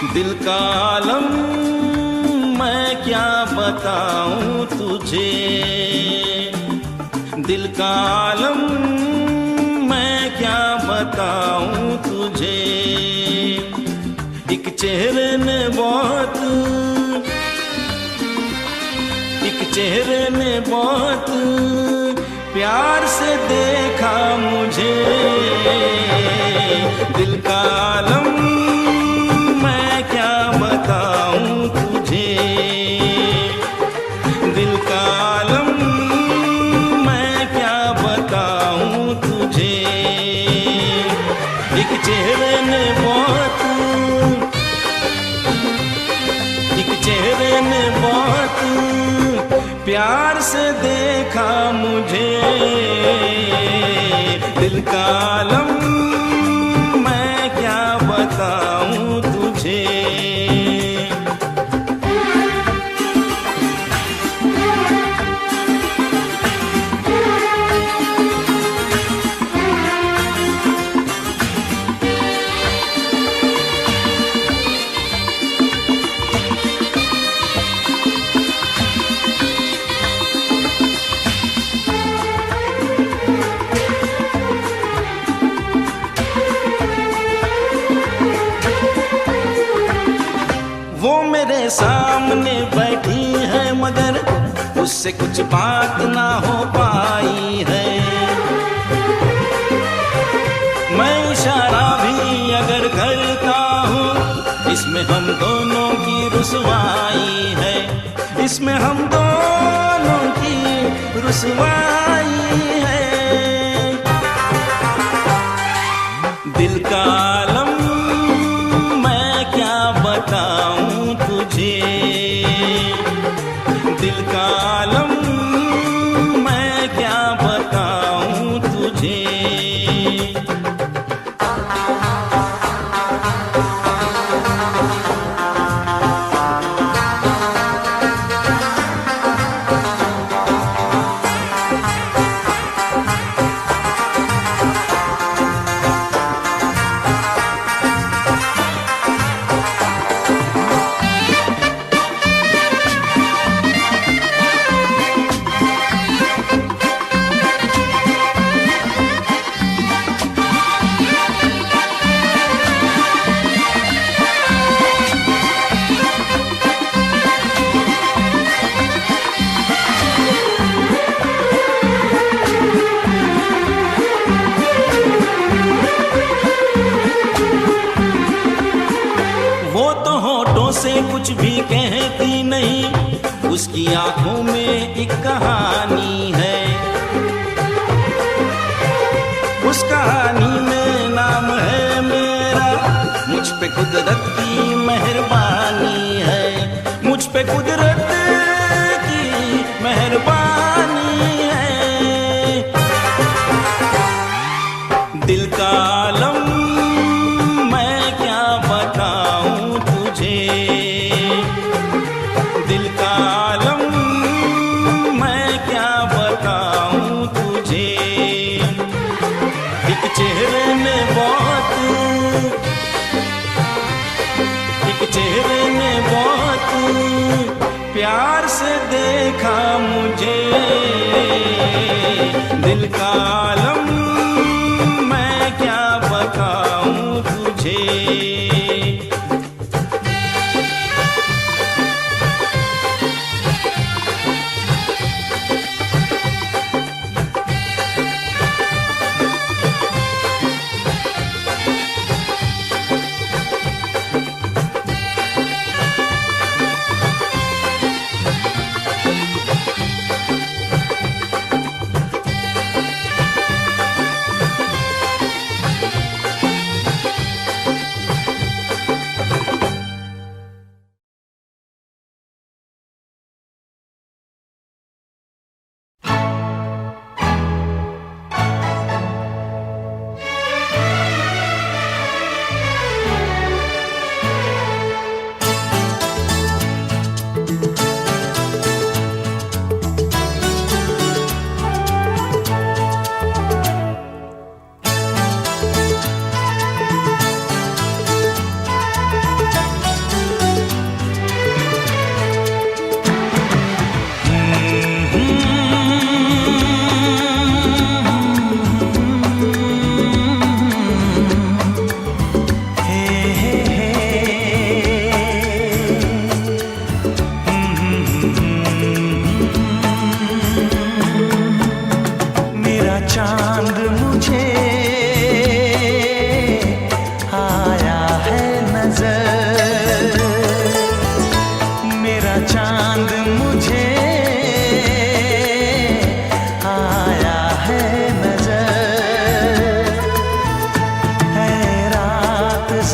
दिल का आलम मैं क्या बताऊं तुझे, दिल का आलम मैं क्या बताऊं तुझे। एक चेहरे ने बहुत प्यार से देखा मुझे। दिल का आलम मैं क्या बताऊं तुझे, दिल का आलम मैं क्या बताऊं तुझे। एक चेहरे ने बहुत प्यार से देखा मुझे। दिल का आलम मैं क्या बताऊं तुझे। वो मेरे सामने बैठी है मगर उससे कुछ बात ना हो पाई है। मैं इशारा भी अगर करता हूँ इसमें हम दोनों की रुसवाई है, इसमें हम दोनों की रुसवाई है। दिल का आलम मैं क्या बताऊं तुझे, दिल का आलम मैं क्या बताऊं तुझे। वो तो होठों से कुछ भी कहती नहीं, उसकी आंखों में एक कहानी है। उस कहानी में नाम है मेरा, मुझ पे कुदरत की मेहरबानी है, मुझ पे कुदरत की मेहरबानी है। दिल का आलम मैं क्या बताऊं तुझे, दिल का आलम मैं क्या बताऊं तुझे। एक चेहरे ने बहुत प्यार से देखा मुझे। दिल का आलम मैं क्या बताऊं तुझे।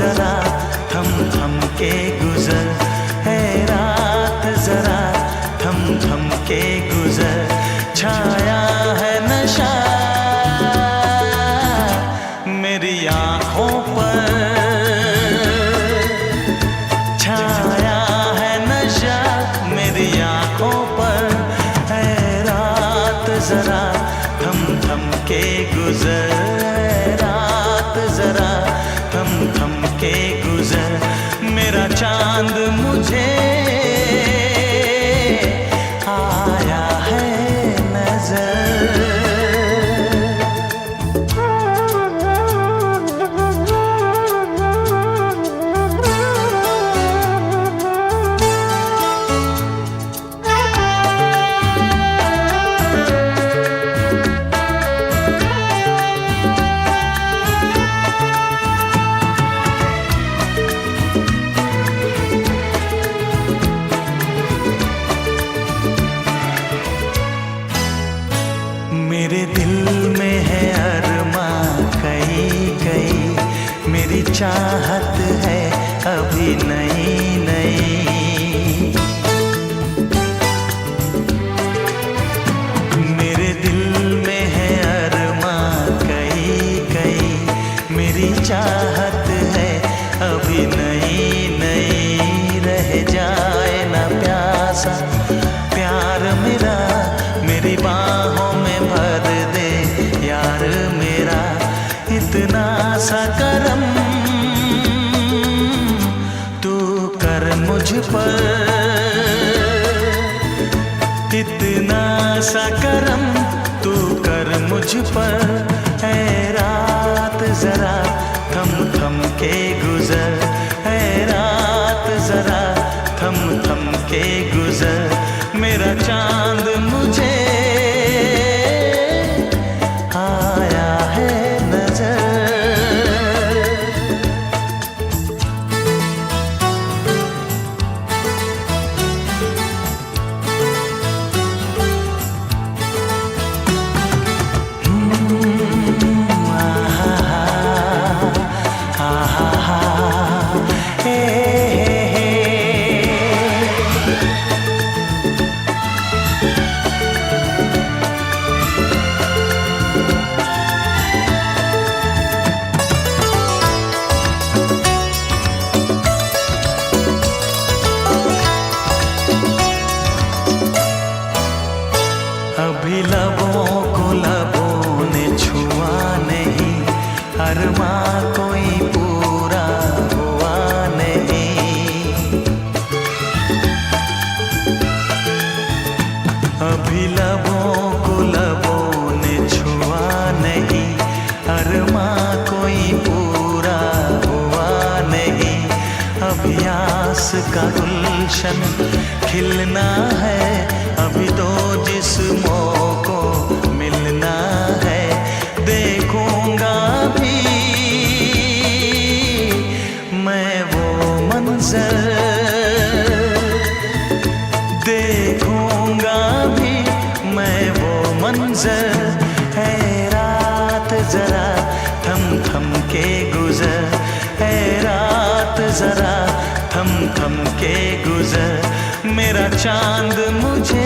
जरा थम थम के गुजर, है रात जरा थम थम के गुजर। छाया है नशा मेरी आँखों पर, छाया है नशा मेरी आँखों पर। है रात जरा थम थम के गुजर, रात जरा थम थम के गुजर। मेरा चांद मुझे आया है नजर। मेरे दिल में है अरमां कई कई, मेरी चाहत है अभी नई नई। मेरे दिल में है अरमां कई कई, मेरी चाहत है अभी नई नई। रह जाए ना प्यासा प्यार मेरा, मेरी बाहों में भर दे यार मेरा। इतना सा करम तू कर मुझ पर, इतना सा करम तू कर मुझ पर। है रात जरा थम थम के गुजर, है रात जरा थम थम के गुजर। मेरा चांद मुझे आया है नजर। अभी लबों को लबों ने छुआ नहीं, अरमां कोई पूरा हुआ नहीं। अभी लबों को लबों ने छुआ नहीं, अरमां कोई पूरा हुआ नहीं। अभी आस का गुलशन खिलना है, अभी तो जिस्मों को मिलना है। देखूंगा भी मैं वो मंजर, देखूंगा भी मैं वो मंजर। है रात जरा थम थम के गुजर, है रात जरा थम थम के गुजर। मेरा चांद मुझे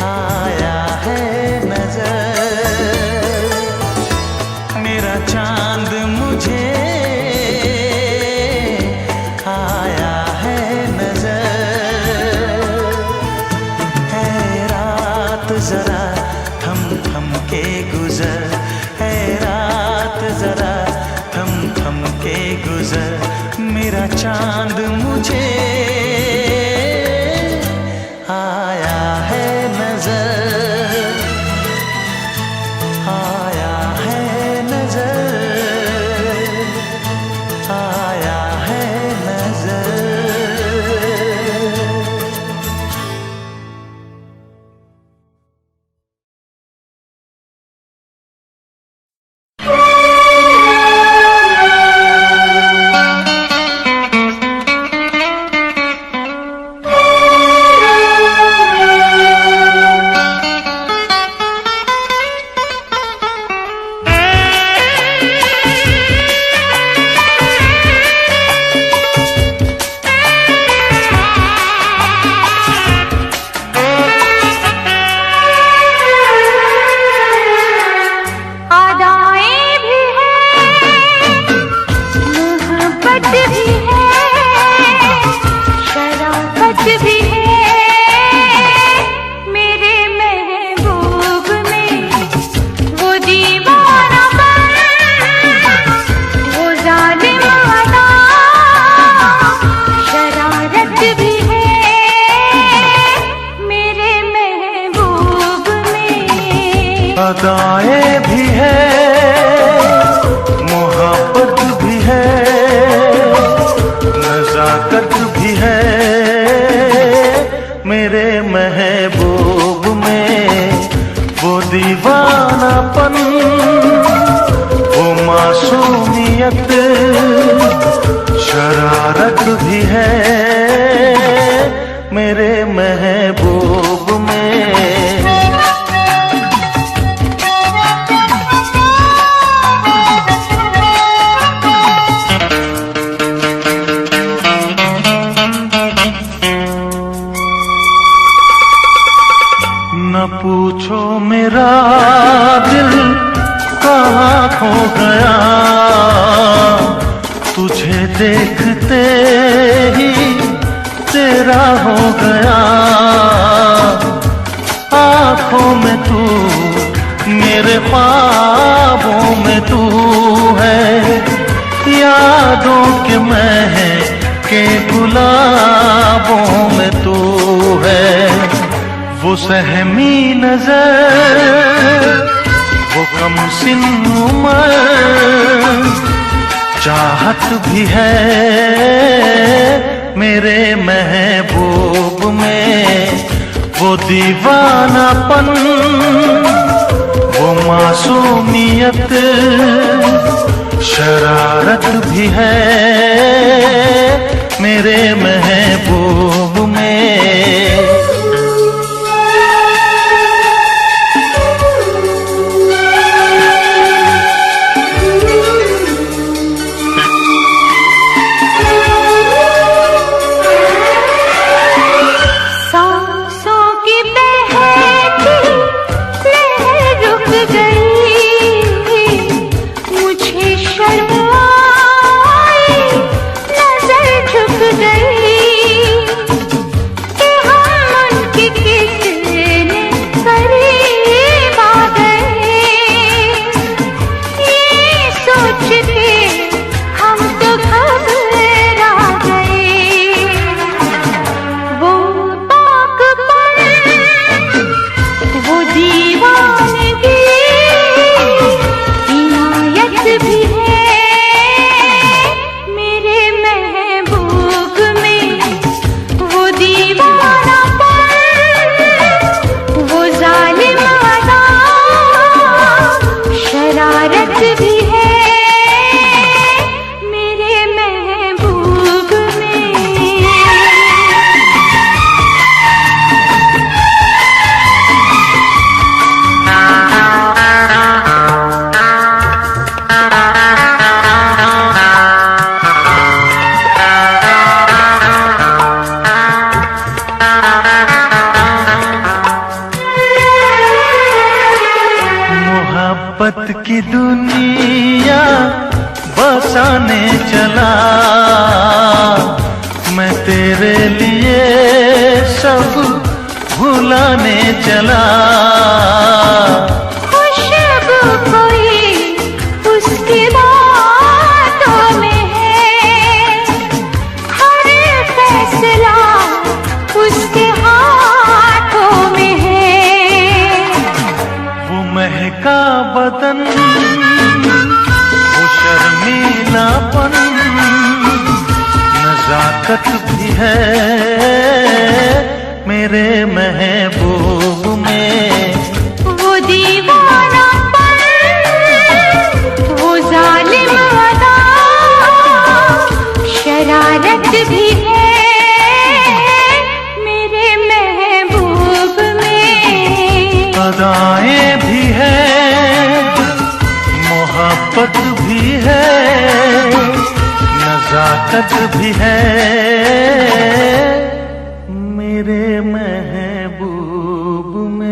आया है नजर, मेरा चांद मुझे आया है नजर। है रात जरा थम थम के गुजर, है रात जरा थम थम के गुजर। मेरा चांद मुझे आया है नजर, आया है नजर, आया है नजर। तुझे देखते ही तेरा हो गया, आँखों में तू, मेरे ख्वाबों में तू है, यादों के महके गुलाबों में तू है। वो सहमी नजर, वो कम सिन उम्र, चाहत भी है मेरे महबूब में, वो दीवानापन, वो मासूमियत, शरारत भी है मेरे महबूब में। मोहब्बत की दुनिया बसाने चला, मैं तेरे लिए सब भुलाने चला। खुशबू कोई उसकी बातों में है, हर फैसला उसके हाथों में है। वो महका बदन, वो शर्मीलापन, नजाकत भी है मेरे महबूब में। वो दीवानापन, वो जालिम अदा, शरारत भी है मेरे महबूब में। अदाएं भी है, मोहब्बत भी है, नजाकत भी है मेरे महबूब में।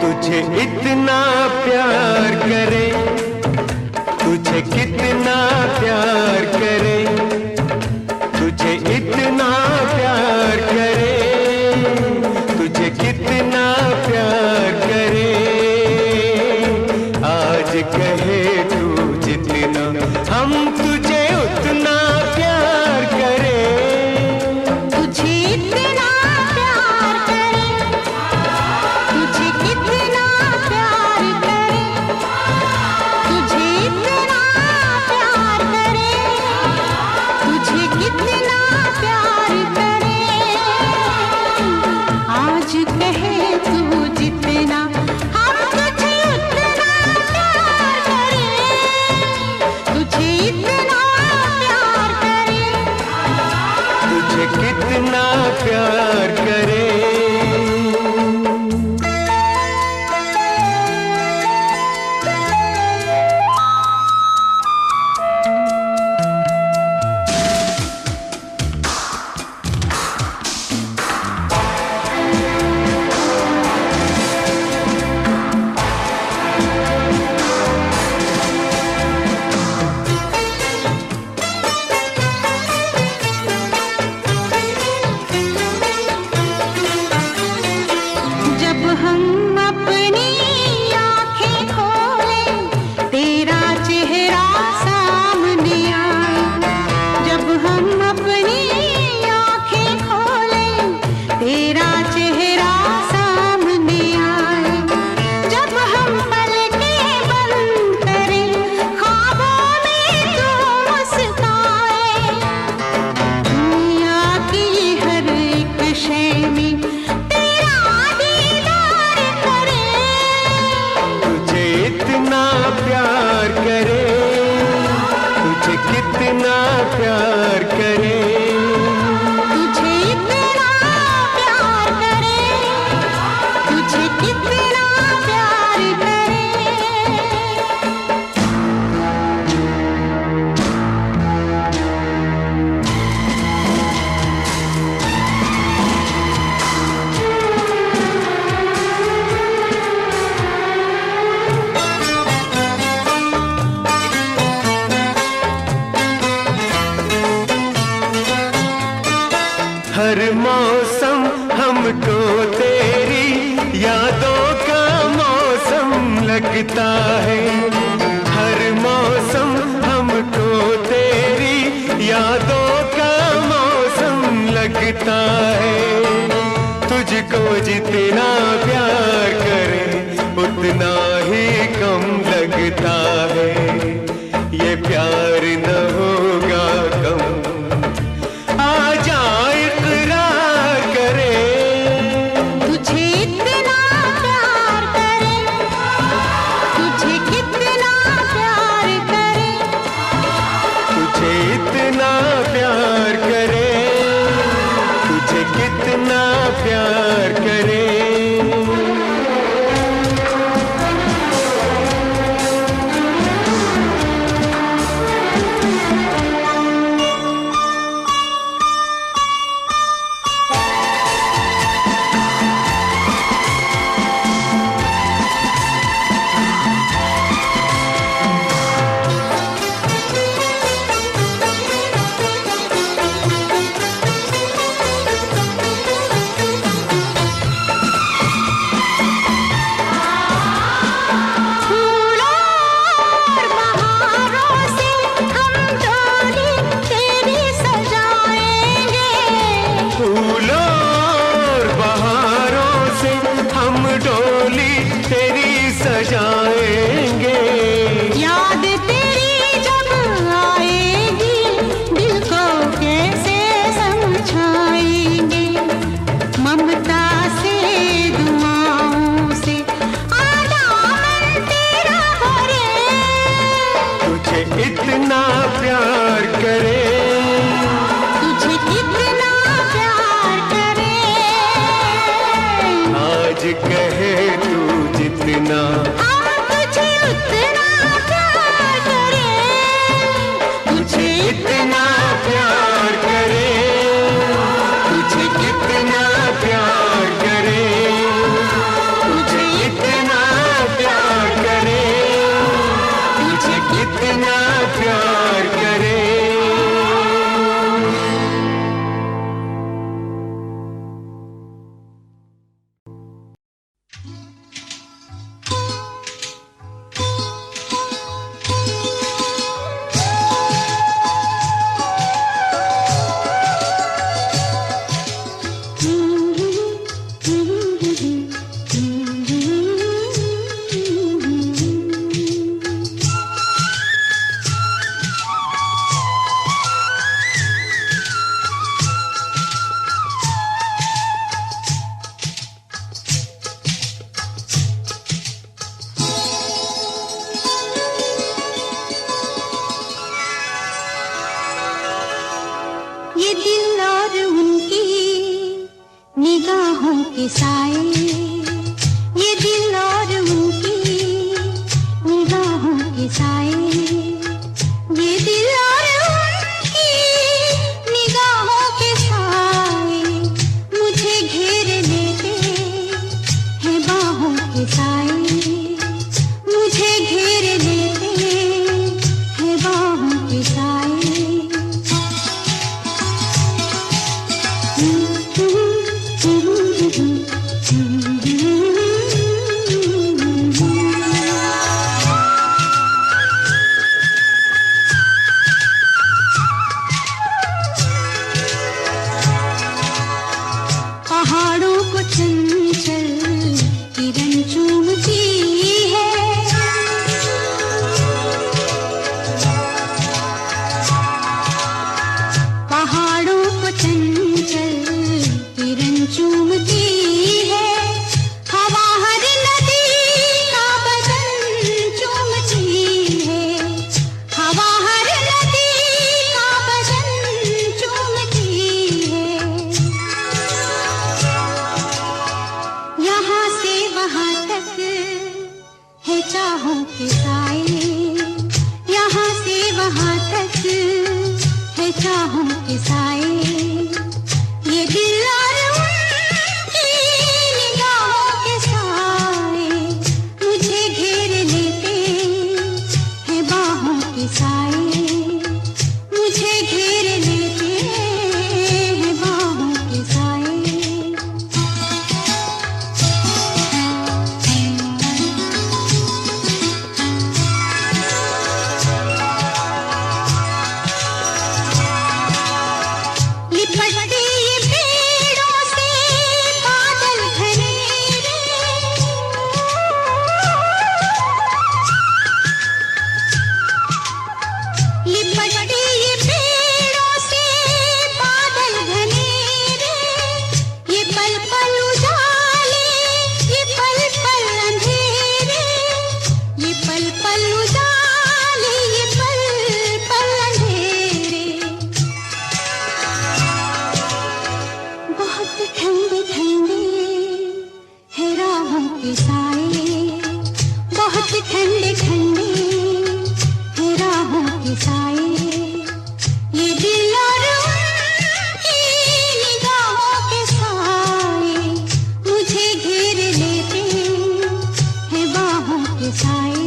तुझे इतना प्यार करे, तुझे कितना प्यार करे, कितना प्यार करें, तुझे इतना प्यार करें, तुझे कितना प्यार करें। हर मौसम हमको तेरी यादों का मौसम लगता है, हर मौसम हमको तेरी यादों का मौसम लगता है। तुझको जितना प्यार करें उतना ही कम लगता है, ये प्यार न होगा कम, आजा इकरार करें। तुझे इतना प्यार करें, तुझे कितना प्यार करें। तुझे इतना प्यार करें, तुझे कितना प्यार करें। जाएंगे। याद तेरी जब आएगी दिल को कैसे समझाएंगे, ममता से दुआओं से आधा मन तेरा भरे। तुझे इतना प्यार करे, तुझे कितना प्यार करे। आज कहे तू जितना हम तुझे उतना प्यार करें। तुझे इतना प्यार करे, तुझे कितना प्यार करे, तुझे इतना प्यार करे, तुझे कितना प्यार करे। ये दिल और उनकी निगाहों के साए, ये दिल और उनकी निगाहों के साए, ये दिल और उनकी निगाहों के साए मुझे घेर लेते हैं बाहों के साए, मुझे घेर लेते हैं बाहों के साए। के साए, ये दिल और उनकी निगाहों के साए मुझे घेर लेते हैं बाहों के साए, मुझे घेर लेते हैं बाहों के साए। लिपटते ये पेड़ों से बादल घनेरे, लिपटते ये पेड़ों से बादल घनेरे, ये पल पल उजाले, ये पल पल अंधेरे, ये पल पल उजाले, ये पल पल अंधेरे। बहुत ठंडे ठंडे है राहों के साए, बहुत ठंडे ठंडे है राहों के साए, ये दिल और उनकी निगाहों के साए मुझे घेर लेते हैं बाहों के साए,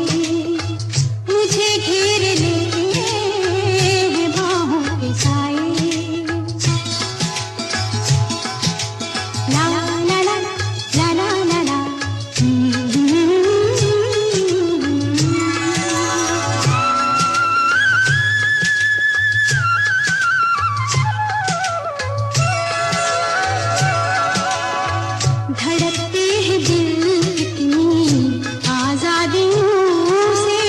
मुझे घेर लेते हैं बाहों के साए। ला ला ला ला ला ला ला, धड़कते हैं दिल कितनी आजादियों से,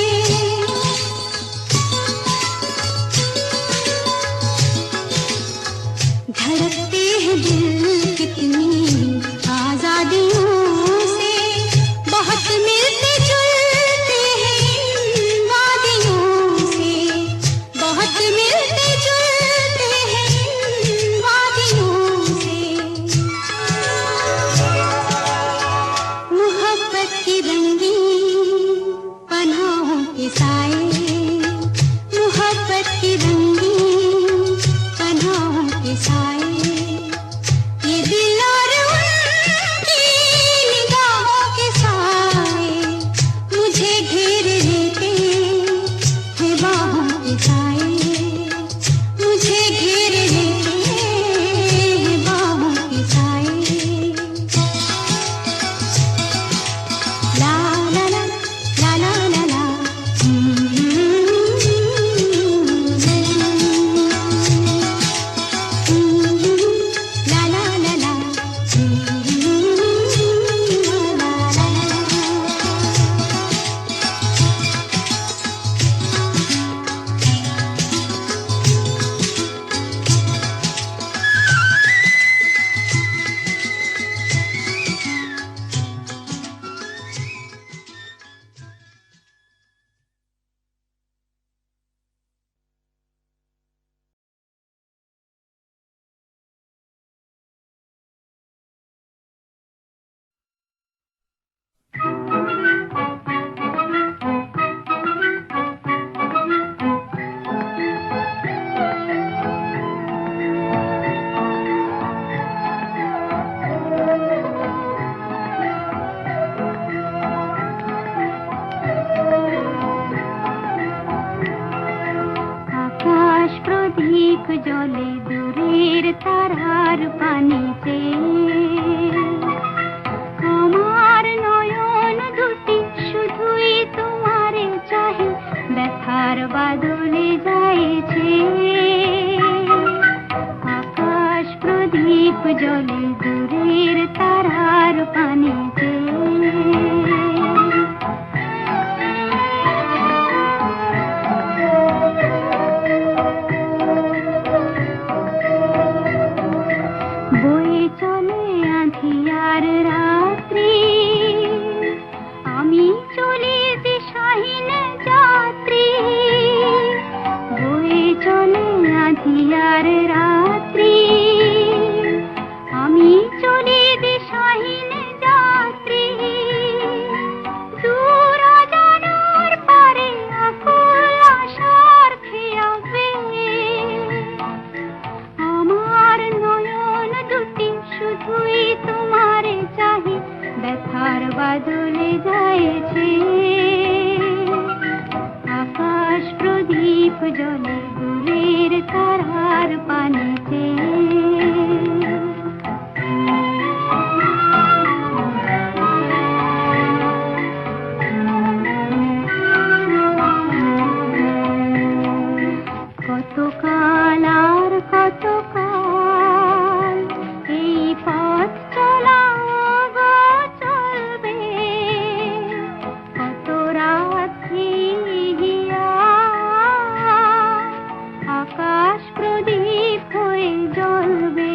धड़कते हैं दिल कितनी आजादियों से, बहुत मिलते जुलते हैं इन वादियों से, बहुत मिलते जुलते हैं इन वादियों से। मोहब्बत की रंगीन पनाहों के साए, मोहब्बत की रंगीन पनाहों के साए, ये दिल और उनकी निगाहों के साए मुझे घेर लेते हैं बाहों के साए, मुझे घेर लेते हैं बाहों के साए। ला ला ला ला ला ला ला, ला ला ला ला, আকাশ প্রদীপ জ্বলে দূরের তারার পানিতে, আমার নয়ন দুটি শুধুই তোমারে চাহে, ব্যথার বাদলে যাইছে। আকাশ প্রদীপ জ্বলে দূরের তারার পানিতে, বয়ে চলে আঁধিয়ার রাত্রি, আমি চলি দিশাহীন যাত্রী, বয়ে চলে আঁধিয়ার রাত্রি, আমি চলি দিশাহীন যাত্রী। জলে দূরের তারার পানিতে কতকাল আর কতকাল এই পথ চলা গো চলবে কত রাত্রি হিয়া আকাশ প্রদীপ হয়ে জ্বলবে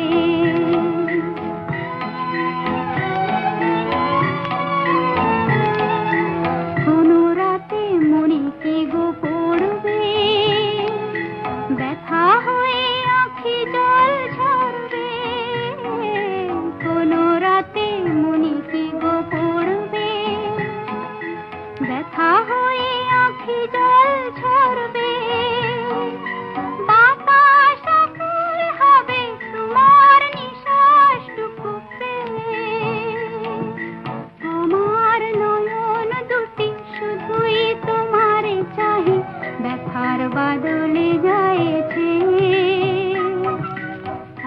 কোনো রাতে মনে কি গো পড়বে ব্যথা হয়ে আঁখি জল ঝরবে কোনো রাতে মনে কি গো পড়বে ব্যথা হয়ে আঁখি জল ঝরবে বাতাস আকুল হবে তোমার নিঃশ্বাসটুকু পেয়ে আমার নয়ন দুটি শুধুই তোমারে চাহে ব্যথার বাদলে যায়েছে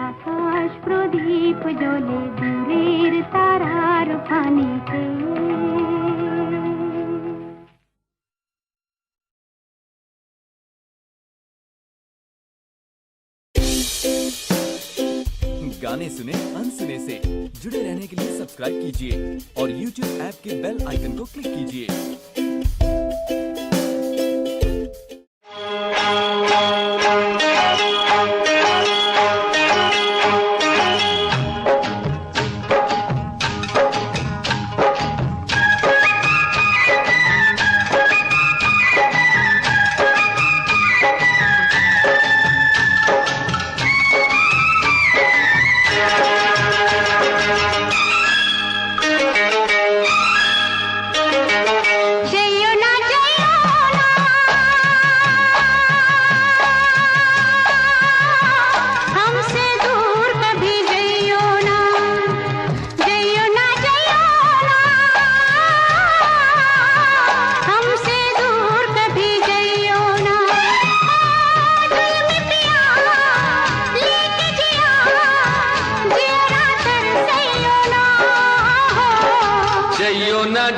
আকাশ প্রদীপ জ্বলে দূরের তারার পানিতে गाने सुने अनसुने से जुड़े रहने के लिए सब्सक्राइब कीजिए और YouTube ऐप के बेल आइकन को क्लिक कीजिए।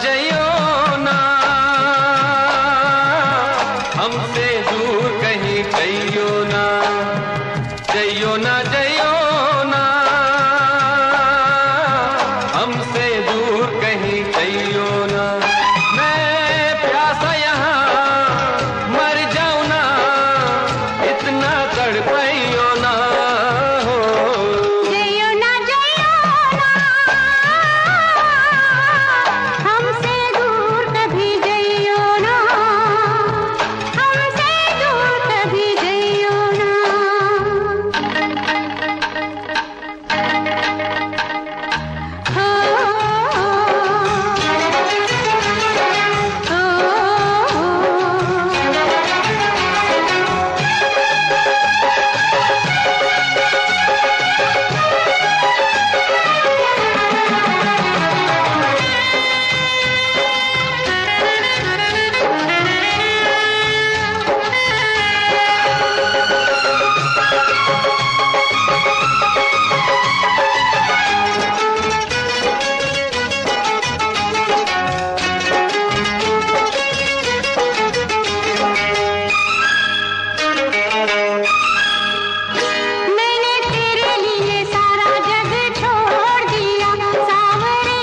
जइयो ना हमसे दूर कहीं जइयो ना जइयो ना जइयो ना हमसे दूर कहीं जइयो ना मैं प्यासा यहाँ मर जाऊँ ना इतना तड़पाइयो ना हो जइयो ना हमसे दूर कभी जइयो ना हमसे दूर कभी जइयो ना हो मैंने तेरे लिए सारा जग छोड़ दिया सावरे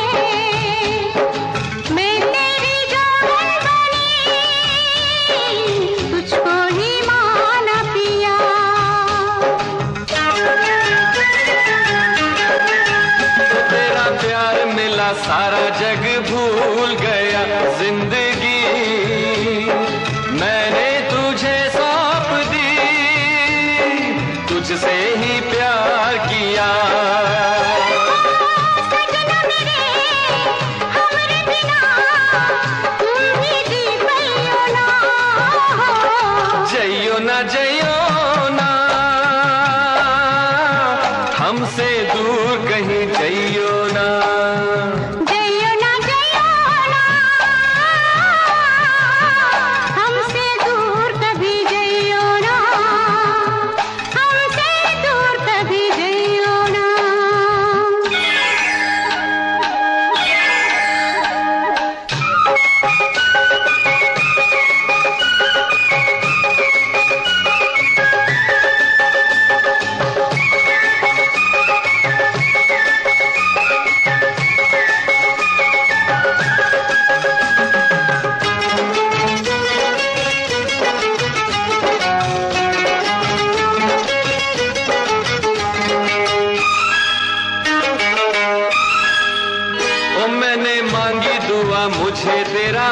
मैं तेरी जोड़न बनी तुझको ही माना पिया तेरा प्यार मिला सारा जग भूल गया जिंदगी मैंने तुझे सौंप दी तुझसे ही प्यार किया सजना मेरे हमरे बिना तुम भी जी पाइयो ना जइयो ना हमसे दूर कहीं जइयो ना जइयो ना हमसे दूर कभी जइयो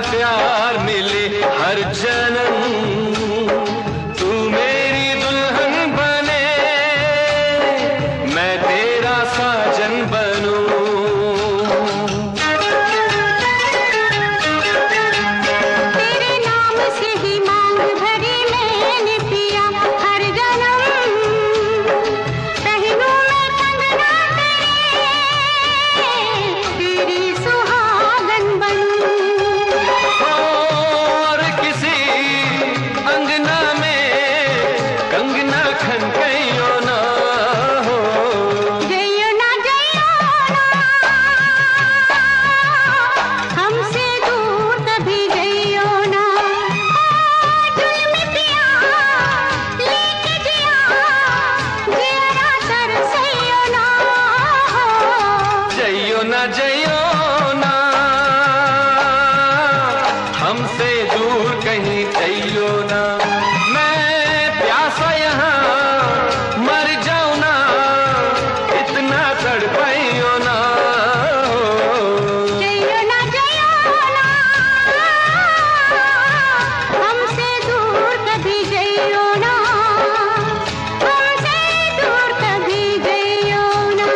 प्यार मिले हर जन्म, तू मेरी दुल्हन बने, मैं तेरा साजन बनूं। तेरे नाम से ही मांग भरी मैंने पिया हर जन्म, पहनूं मैं कंगना तेरी सुहागन बनूं। और किसी अंगना में कंगना खनकइयो ना हो। जइयो ना हमसे दूर कभी जइयो ना, जुल्म पिया लेके जिया जरा तरसइयो ना। जइयो ना हमसे दूर कहीं जइयो ना, मैं प्यासा यहाँ मर जाऊं ना, इतना तड़पाइयो ना। जइयो ना हमसे दूर कभी जइयो ना, हमसे दूर कभी जइयो ना।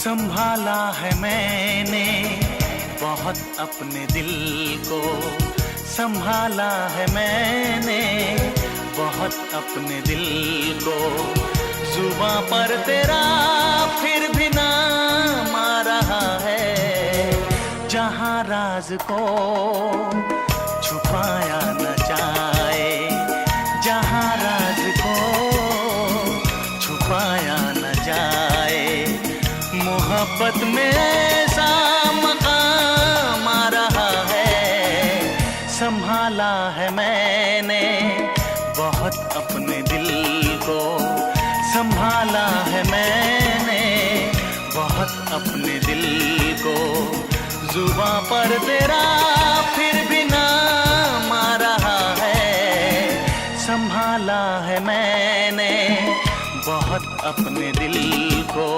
संभाला है मैंने बहुत अपने दिल को, संभाला है मैंने बहुत अपने दिल को। जुबां पर तेरा फिर भी नाम आ रहा है, जहां राज को छुपाया न जाए, जहां राज को छुपाया न जाए। मोहब्बत में ऐसा मकाम आ रहा है, संभाला है मैंने बहुत अपने दिल को, संभाला है मैंने बहुत अपने दिल को। जुबां पर तेरा फिर भी नाम आ रहा है, संभाला है मैंने बहुत अपने दिल को।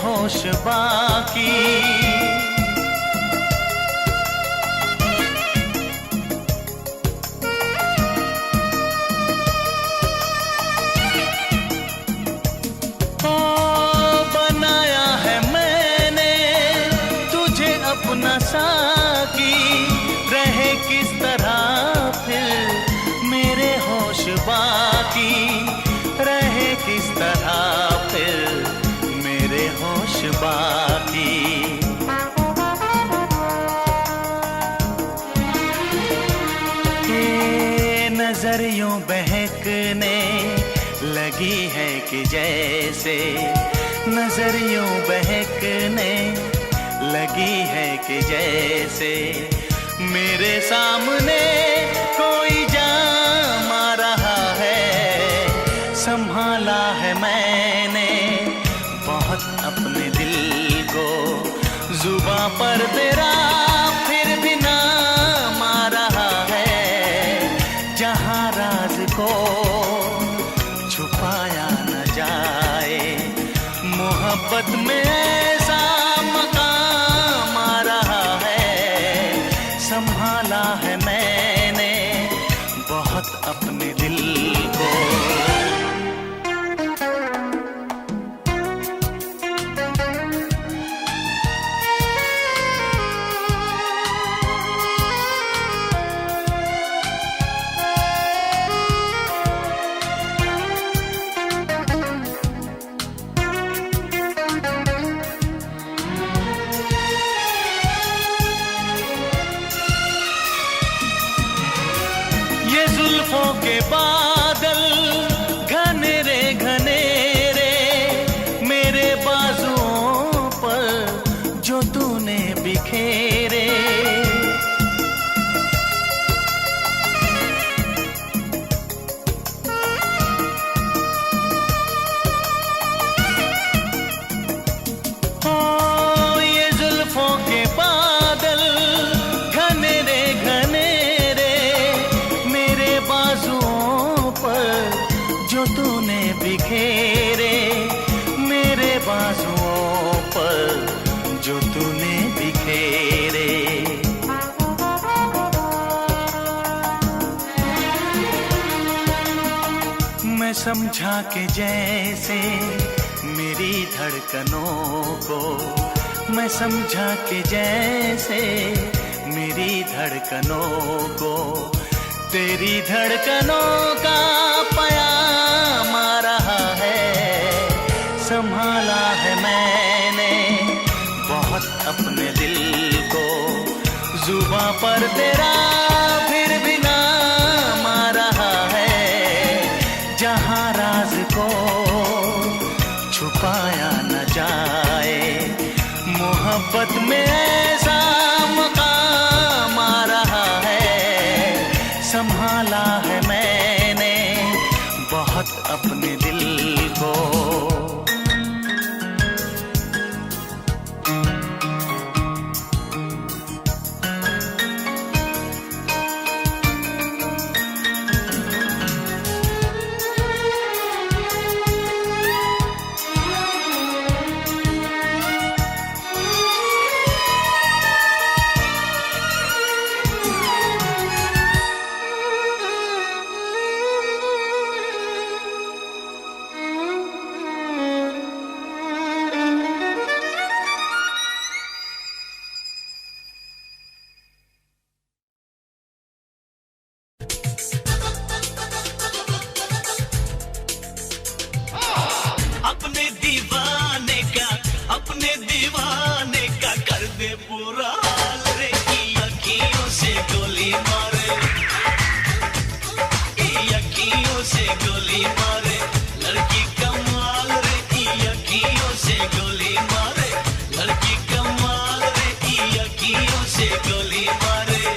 होश बाकी। ओ साकी, रहे किस तरह फिर मेरे होश बाकी, रहे किस तरह फिर मेरे होश बाकी। नजर यूं बहकने लगी है कि जैसे, नजर यूं बहकने लगी है कि जैसे मेरे सामने कोई जाम आ रहा है। संभाला है मैंने बहुत अपने दिल को, जुबां पर तेरा फिर भी नाम आ रहा है। जहां राज को छुपाया न जाए, मोहब्बत में ऐसा मकाम आ रहा है। संभाला है मैंने बहुत अपने दिल को। जुल्फों के बादल घनेरे घनेरे मेरे बाजुओं पर जो तूने बिखेरे। ओ ये जुल्फों के बादल घनेरे घनेरे बाजुओं पर जो तूने बिखेरे, मेरे बाजुओं पर जो तूने बिखेरे। मैं समझा कि जैसे मेरी धड़कनों को, मैं समझा कि जैसे मेरी धड़कनों को तेरी धड़कनों का पयाम आ रहा है। संभाला है मैंने बहुत अपने दिल को, जुबां पर तेरा फिर भी नाम आ रहा है। जहां राज को छुपाया न जाए, मोहब्बत में ऐसा मकाम आ रहा है। संभाला है मैंने बहुत अपने दिल को। अपने दीवाने का कर दे पूरा हाल रे, की अखियों से गोली मारे, की अखियों से गोली मारे, लड़की कमाल रे, की अखियों से गोली मारे, लड़की कमाल रे, की अखियों से गोली मारे।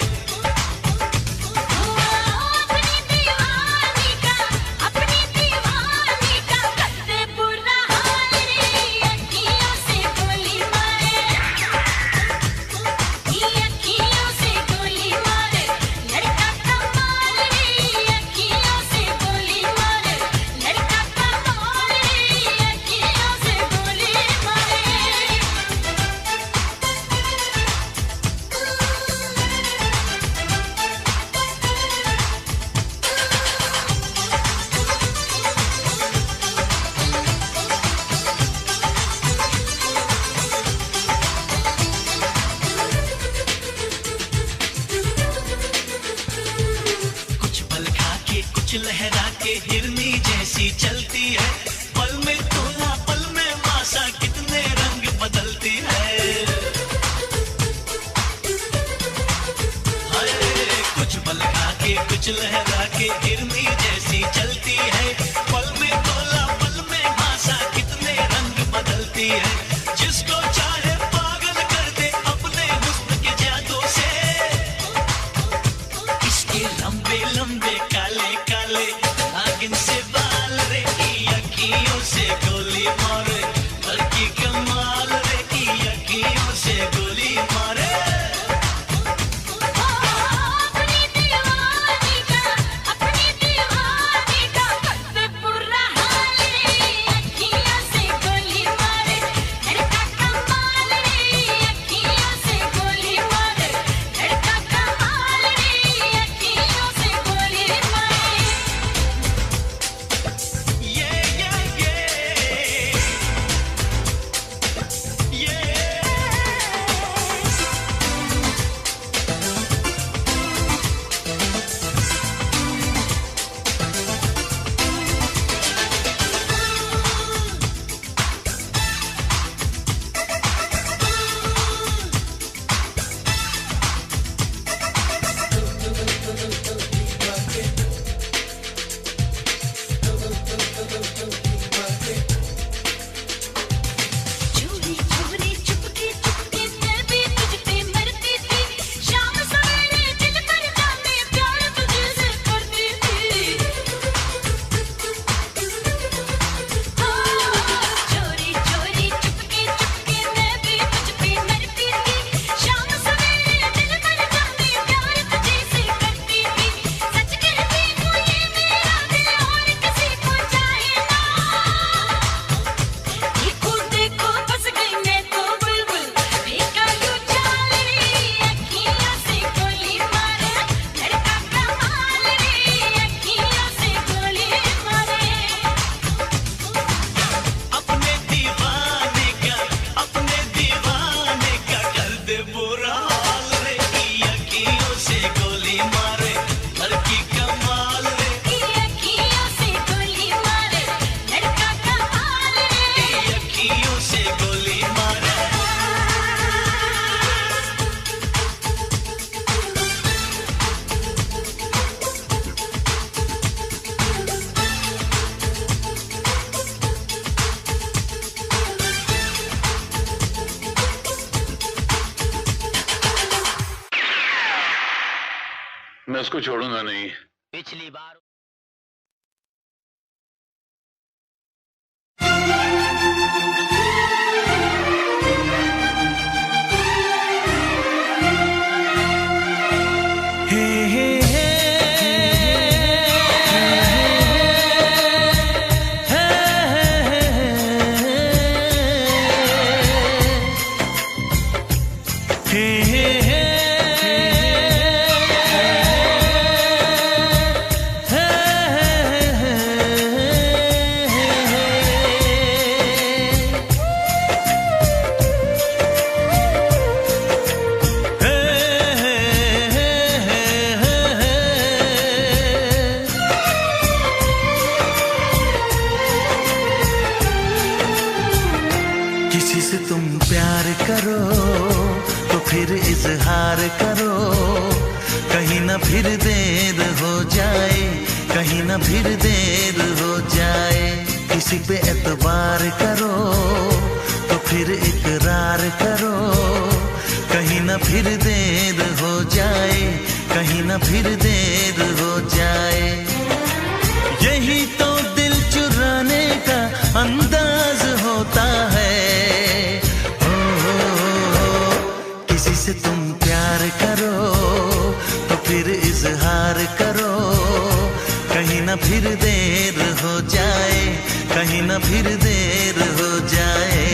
सोच लहरा के हिरनी जैसी चलती है, पल में तोला पल में भाषा कितने रंग बदलती है, जिसको चाहे पागल कर दे अपने हुस्न के जादू से। इसके लंबे लंबे काले काले नागिन से बाल रे, अखियों से गोली मारे, लड़की कमाल रे, अखियों से गोली मारे। अपनी दीवानी का करते बुरा हाल रे, अखियों से गोली मारे, लड़का कमाल रे, अखियों से गोली मारे, लड़का कमाल रे, अखियों से गोली मारे। चोरी चोरी चुपके चुपके मैं भी तुझ पे मरती थी, शाम सवेरे दिल पर जाने प्यार तुझसे करती थी। चोरी चोरी चुपके चुपके मैं भी तुझ पे मरती थी, शाम सवेरे दिल पर जाने प्यार तुझसे करती थी। सच कहती हूँ ये मेरा दिल और किसी को चाहे ना। देखो देखो बस गई मैं तो बुलबुल, देखा यूं चाल रे, अखियों से गोली मारे, लड़का कमाल रे, अखियों से गोली मारे। अपने दीवाने का कर दे बुरा हाल रे, अखियों से गोली मारे, लड़की कमाल रे, अखियों से गोली मारे, लड़का कमाल रे। अखियों से गोली मारे। मैं उसको छोड़ूंगा नहीं। पिछली बार हे हे हे किसी से तुम प्यार करो तो फिर इजहार करो, कहीं ना फिर देर हो जाए, कहीं ना फिर देर हो जाए। किसी पे एतबार करो तो फिर इकरार करो, कहीं ना फिर देर हो जाए, कहीं ना फिर देर हो जाए। यही तो दिल चुराने का अंदाज होता है। किसी से तुम प्यार करो तो फिर इजहार करो, कहीं ना फिर देर हो जाए, कहीं ना फिर देर हो जाए।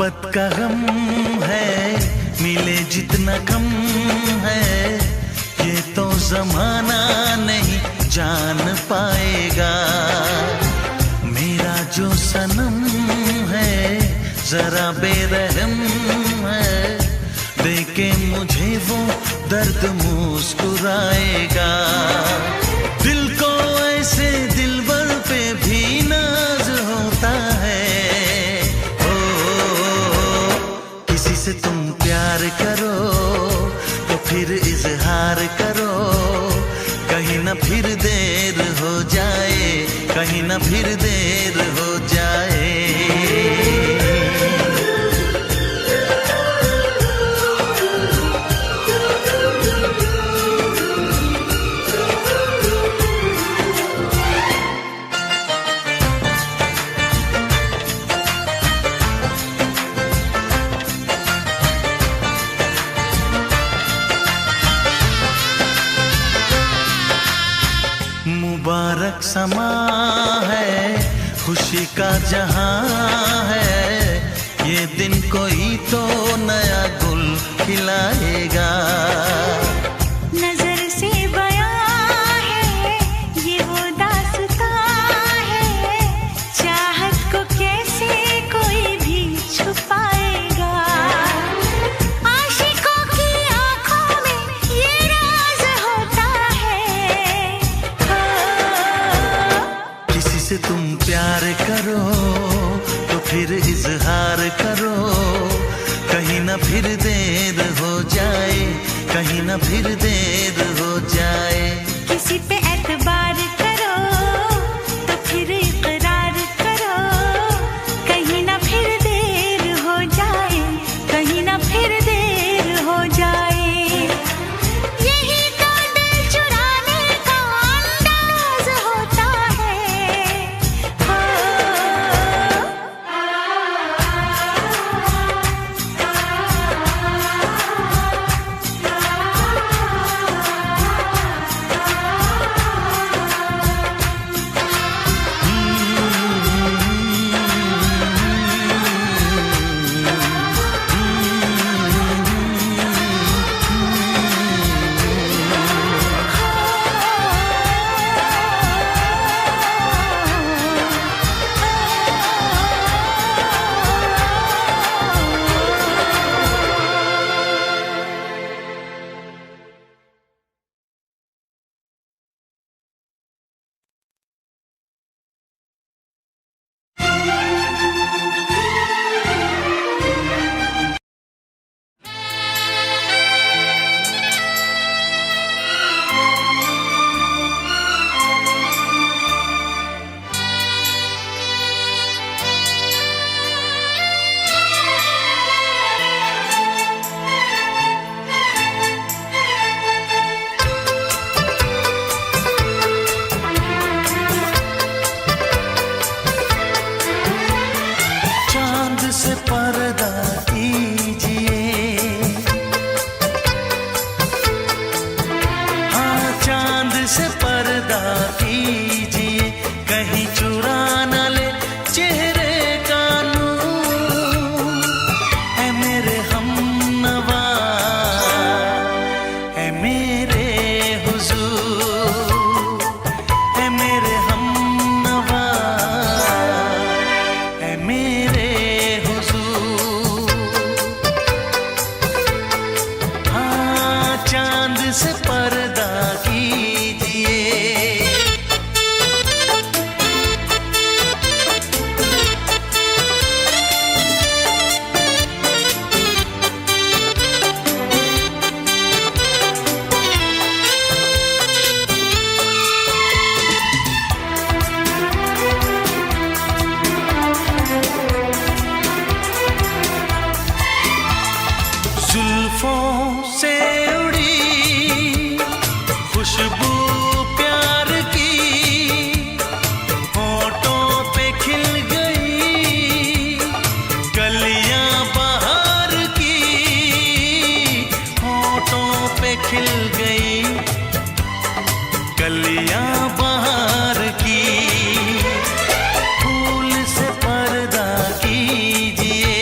मोहब्बत का गम है, मिले जितना कम है, ये तो जमाना नहीं जान पाएगा। मेरा जो सनम है जरा बेरहम है, देखे मुझे वो दर्द मुस्कुराएगा। दिल को ऐसे दिलबर पे भी नाज होता है। ओ, किसी से तुम प्यार करो तो फिर इजहार करो, कहीं ना फिर देर हो जाए, कहीं ना फिर देर हो जाए। मुबारक समा है, खुशी का जहां है, ये दिन कोई तो नया गुल खिलाएगा। नजर से बयां है ये वो दास्तां है, चाहत को कैसे कोई भी छुपाएगा। आशिकों की आंखों में ये राज होता है। किसी से तुम प्यार करो तो फिर इजहार करो, कहीं ना फिर देर हो जाए, कहीं ना फिर देर हो जाए। किसी पे एतबार करो तो फिर इकरार करो, कहीं ना फिर देर हो जाए, कहीं ना फिर देर हो जाए। यही तो दिल चुराने का अंदाज होता है। हो से पर्दा कीजिए, हाँ चांद से पर्दा कीजिए, कहीं चुरा न ले चेहरे का नूर। है मेरे हमनवा, है मेरे हुजूर, है मेरे हमनवा, है मेरे चांद से पर्दा कीजिए। जुल्फों से उड़ी खुशबू प्यार की, होठों पे खिल गई कलियां बहार की, होठों पे खिल गई कलियां बहार की। फूल से पर्दा कीजिए,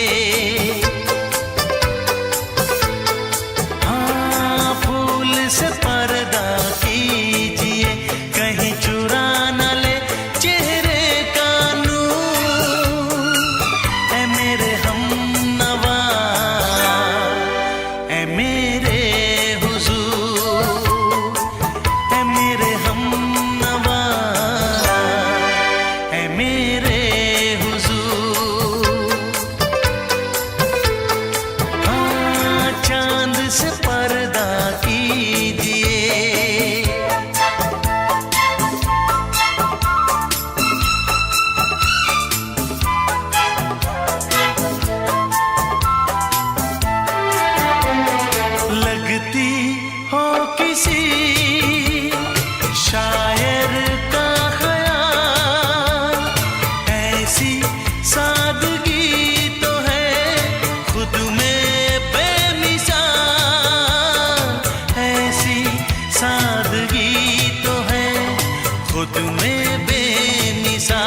मेरे हमनवा ऐ मेरे हुजूर। हाँ, चांद से पर्दा कीजिए, लगती हो किसी शायर का ख्याल, ऐसी सादगी तो है खुद में बेमिसाल, ऐसी सादगी तो है खुद में बेमिसाल।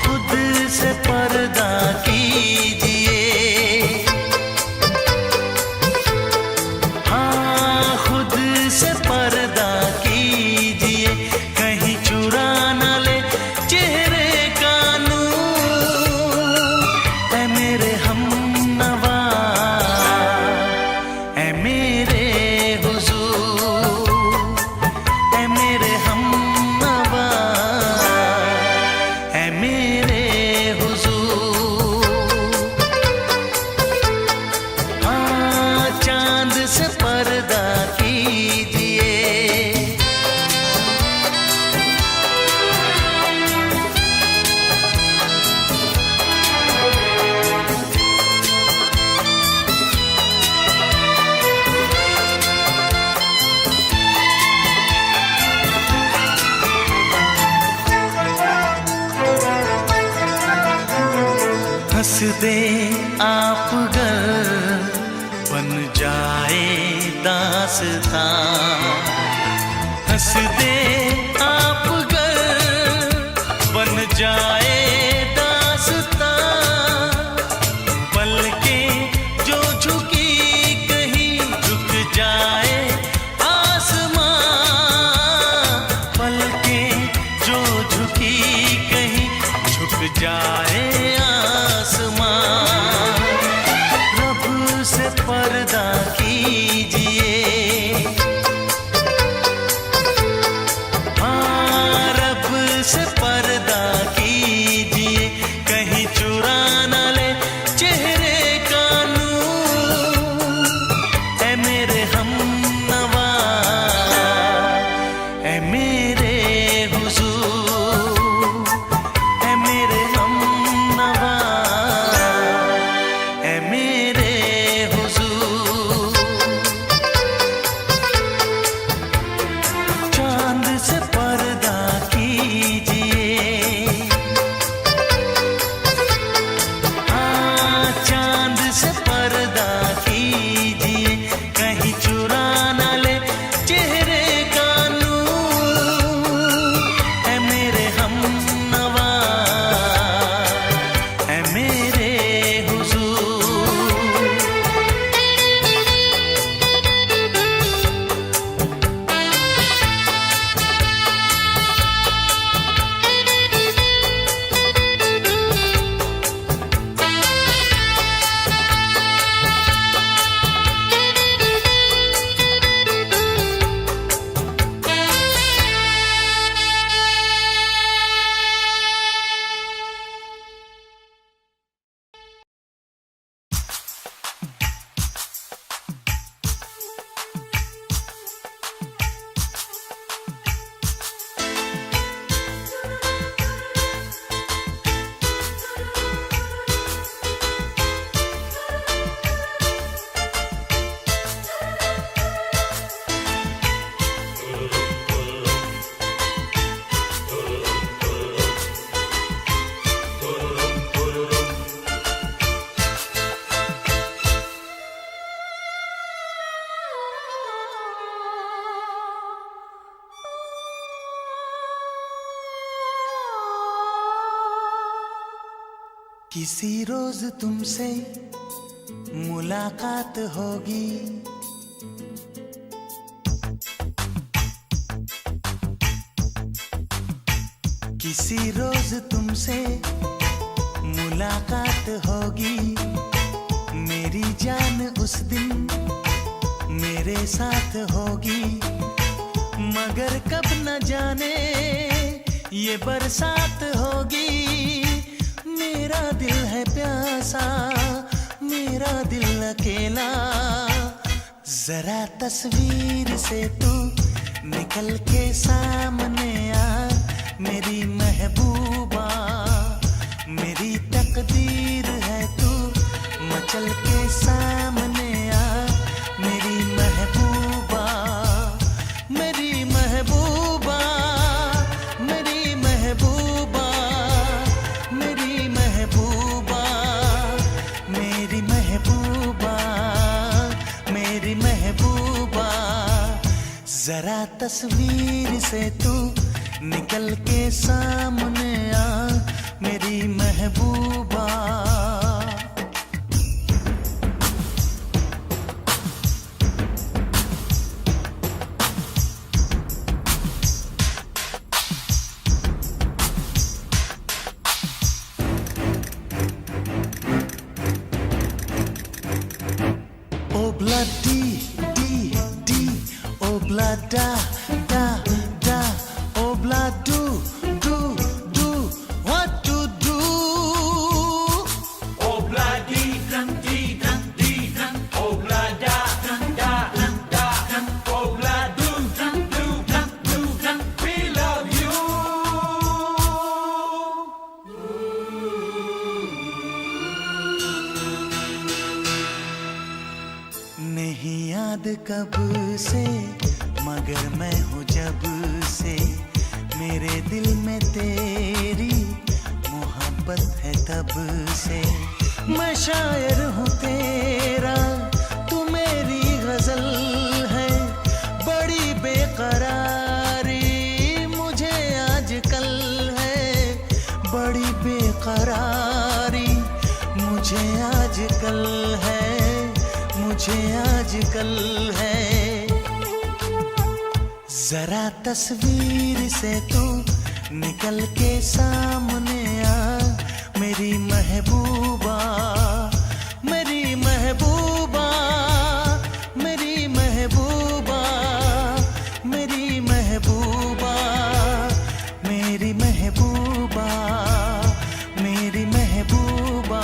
खुद से पर्दा कीजिए, हाँ खुद से पर्दा कीजिए, कहीं चुरा न ले चेहरे का नूर। ऐ मेरे हमनवा ऐ मेरे हुजूर, ऐ मेरे हमनवा ऐ मेरे हुजूर। हाँ, चांद से पर्दा कीजिए, हंस दे आप गर बन जाए दास्तां, हंस दे आप गर बन जाए दास्तां। पलकें जो झुकी कहीं झुक जाए आसमां, पलकें जो झुकी कहीं झुक जाए आसमां। रब से पर्दा कीजिए, हाँ रब से पर्दा कीजिए, कहीं चुरा न ले चेहरे का नूर। ऐ मेरे हमनवा ऐ मेरे हुजूर, ऐ मेरे हमनवा ऐ मेरे हुजूर। चांद से पर्दा कीजिए, हाँ चांद से पर्दा कीजिए, कहीं चुरा न ले चेहरे का नूर। ऐ मेरे हमनवा ऐ मेरे हुजूर। किसी रोज तुमसे मुलाकात होगी, किसी रोज तुमसे मुलाकात होगी। मेरी जान उस दिन मेरे साथ होगी। मगर कब न जाने ये बरसात होगी। मेरा दिल है प्यासा, मेरा दिल अकेला। जरा तस्वीर से तू निकल के सामने आ, मेरी महबूबा। मेरी तकदीर है तू मचल के सामने आ, मेरी महबूबा। मेरी महबूबा, मेरी महबूबा, मेरी महबूबा, मेरी महबूबा, मेरी महबूबा। जरा तस्वीर से तू निकल के सामने आ, मेरी महबूबा। Obla di, obla da, obla do, what to do? Obla di, obla da, obla do, we love you. नहीं याद कब से मगर मैं हूँ जब से, मेरे दिल में तेरी मोहब्बत है तब से। मैं शायर हूँ तेरा, तू मेरी गजल है। बड़ी बेकरारी मुझे आजकल है, बड़ी बेकरारी मुझे आजकल है, मुझे आजकल है। जरा तस्वीर से तू निकल के सामने आ, मेरी महबूबा। मेरी महबूबा, मेरी महबूबा, मेरी महबूबा, मेरी महबूबा, मेरी महबूबा।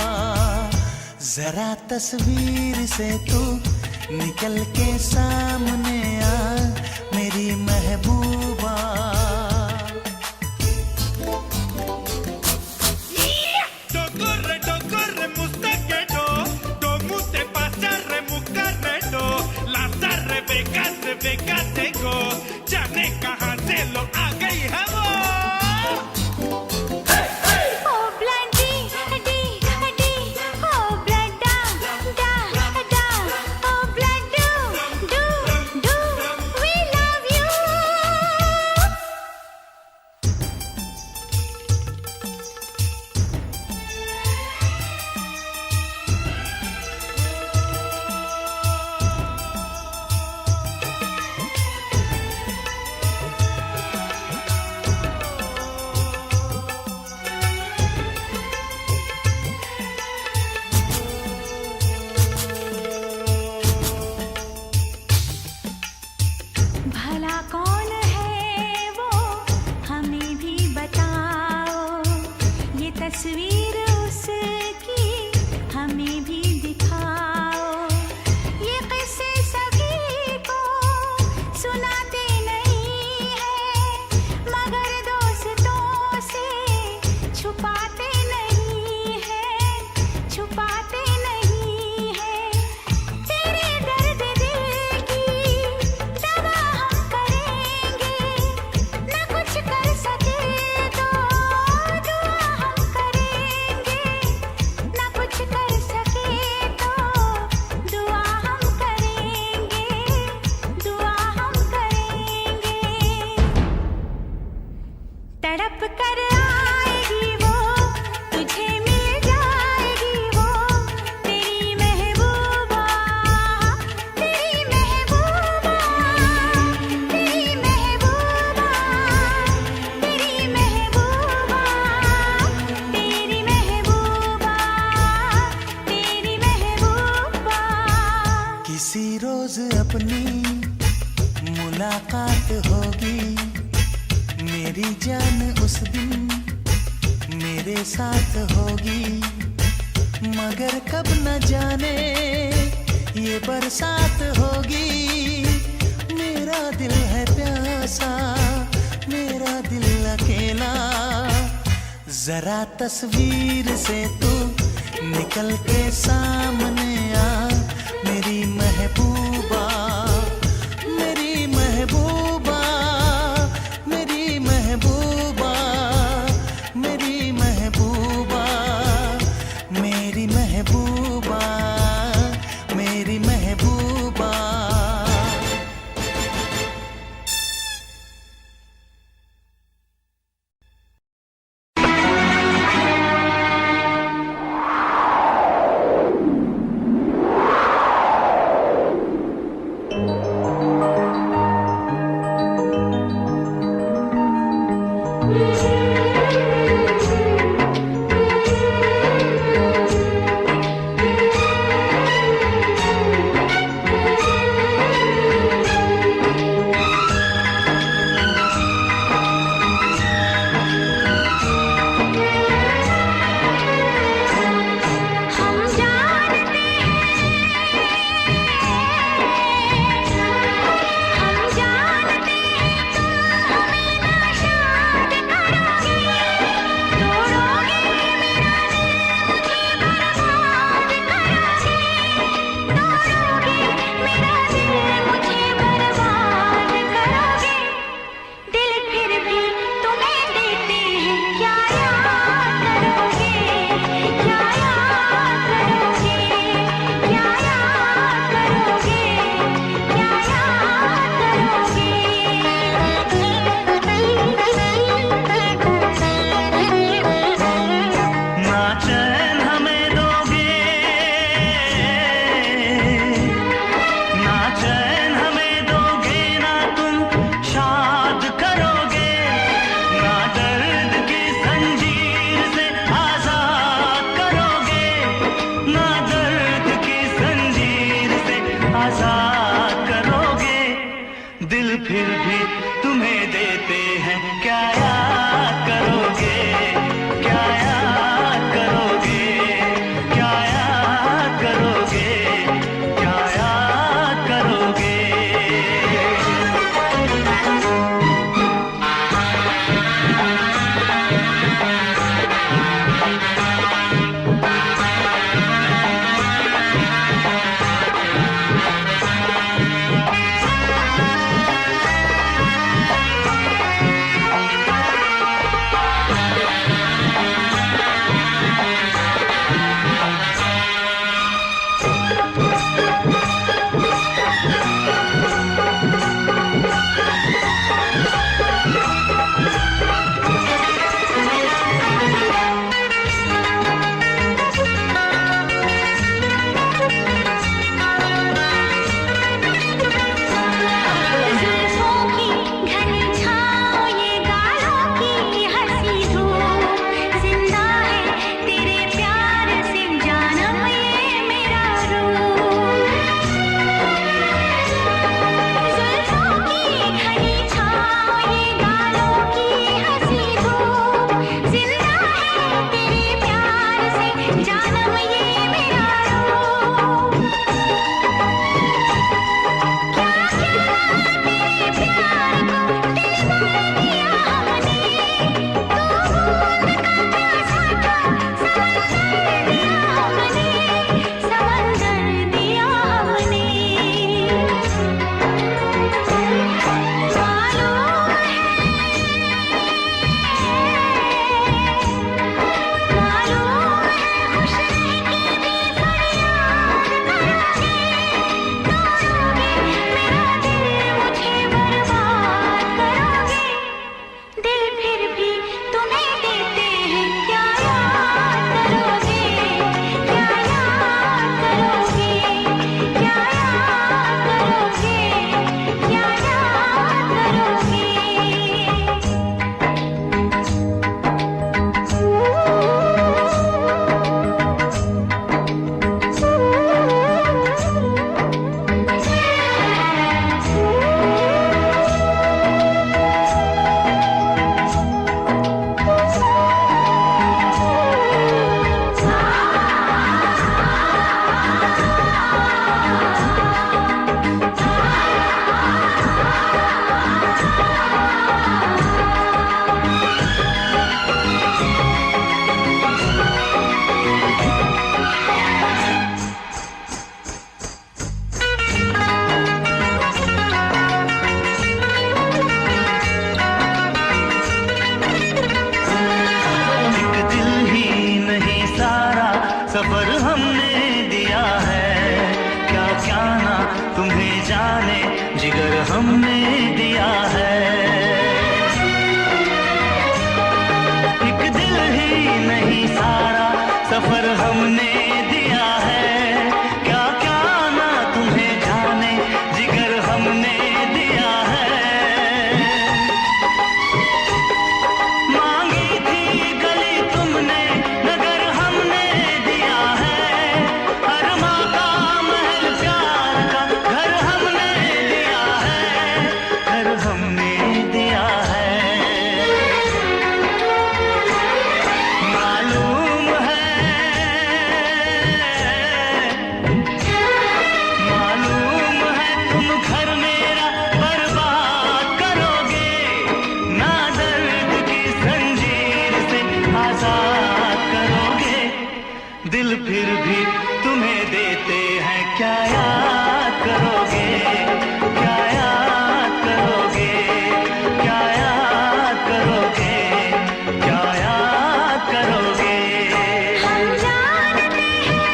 जरा तस्वीर से तू निकल के सामने आ, मेरी महबूबा। Docorre, mustaquero, do mute pasarre, mucarrero, las Rebecca tengo, जाने कहाँ से लो आ गई है वो। Obla di, obla da, obla do, we love you. जाएगी मेरी जान उस दिन मेरे साथ होगी, मगर कब न जाने ये बरसात होगी। मेरा दिल है प्यासा, मेरा दिल अकेला, जरा तस्वीर से तू निकल के सामने आ, मेरी महबूबा, मेरी महबूबा, मेरी महबूबा, मेरी महबूबा, मेरी महबूबा, मेरी महबूबा। सफर हमने दिया है, क्या क्या ना तुम्हें जाने जिगर हमने दिया है। मांगी थी गली तुमने नगर हमने दिया है, अरमा का महल प्यार का घर हमने दिया है, घर हमने दिया है। मालूम है तुम घर मेरा बर्बाद करोगे, ना दर्द की जंजीर से आजाद करोगे। दिल फिर भी तुम्हें देते हैं, क्या याद करोगे, क्या याद करोगे, क्या याद करोगे, क्या याद करोगे। हम जानते हैं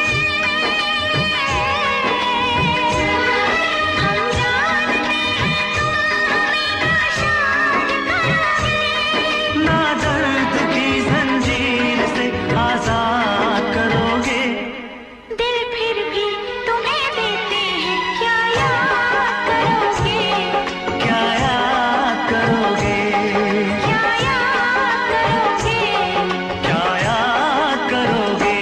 ना दर्द की जंजीर से आजाद करोगे। दिल फिर भी तुम्हें देते हैं, क्या याद करोगे, क्या याद करोगे, क्या याद करोगे। क्या याद करोगे।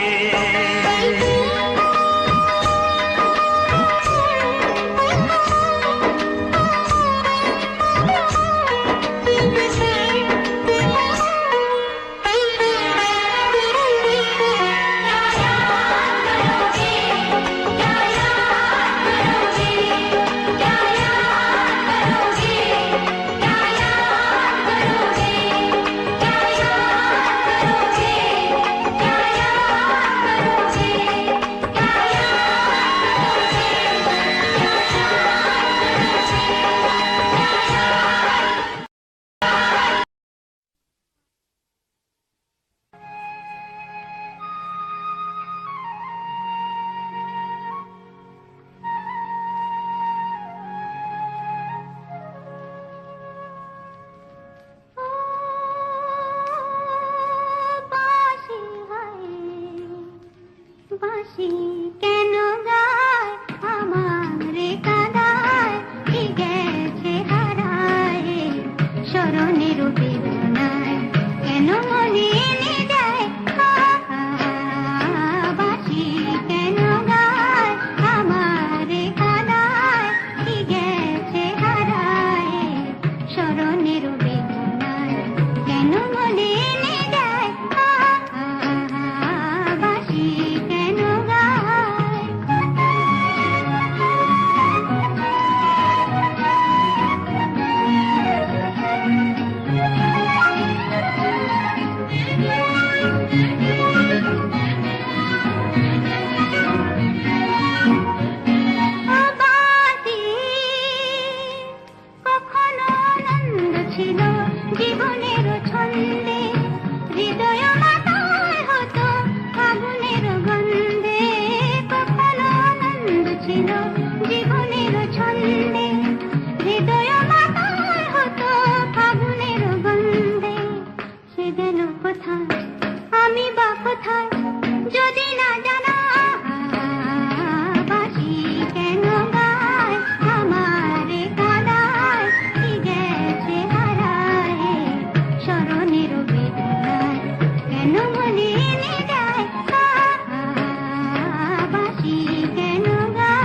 বাঁশি কেন গায় আমারে কাঁদায়, কি গেছে হারায় স্মরণের বেদনায়, কেন মনে এনে দেয় বাঁশি কেন গায় আমারে কাঁদায়, কি গেছে হারায় স্মরণের বেদনায়, কেন মনে এনে দেয় বাঁশি কেন গায়। বাঁশি কখনো আনন্দ ছিল জীবনের ছন্দে, হৃদয় মাতায় হতো আগুনের গন্ধে, কখনো আনন্দ ছিল জীবনের ছন্দে, হৃদয় মাতায় হতো আগুনের গন্ধে। সে গেল কোথায় আমি বা কোথায় যদি না জানা, বাঁশি কেন গায় আমারে কাঁদায়, কি গেছে হারায় স্মরণের বেদনায়, কেন মনে এনে দেয় বাঁশি কেন গায়।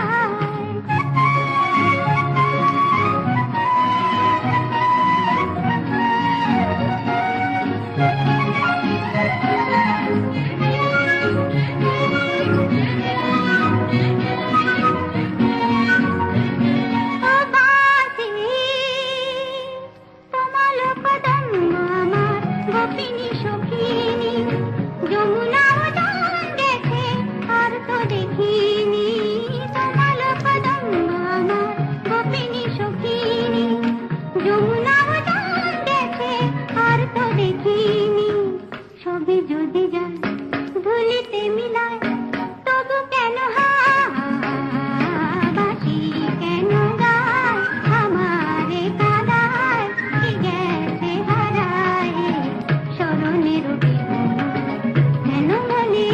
কেন মনে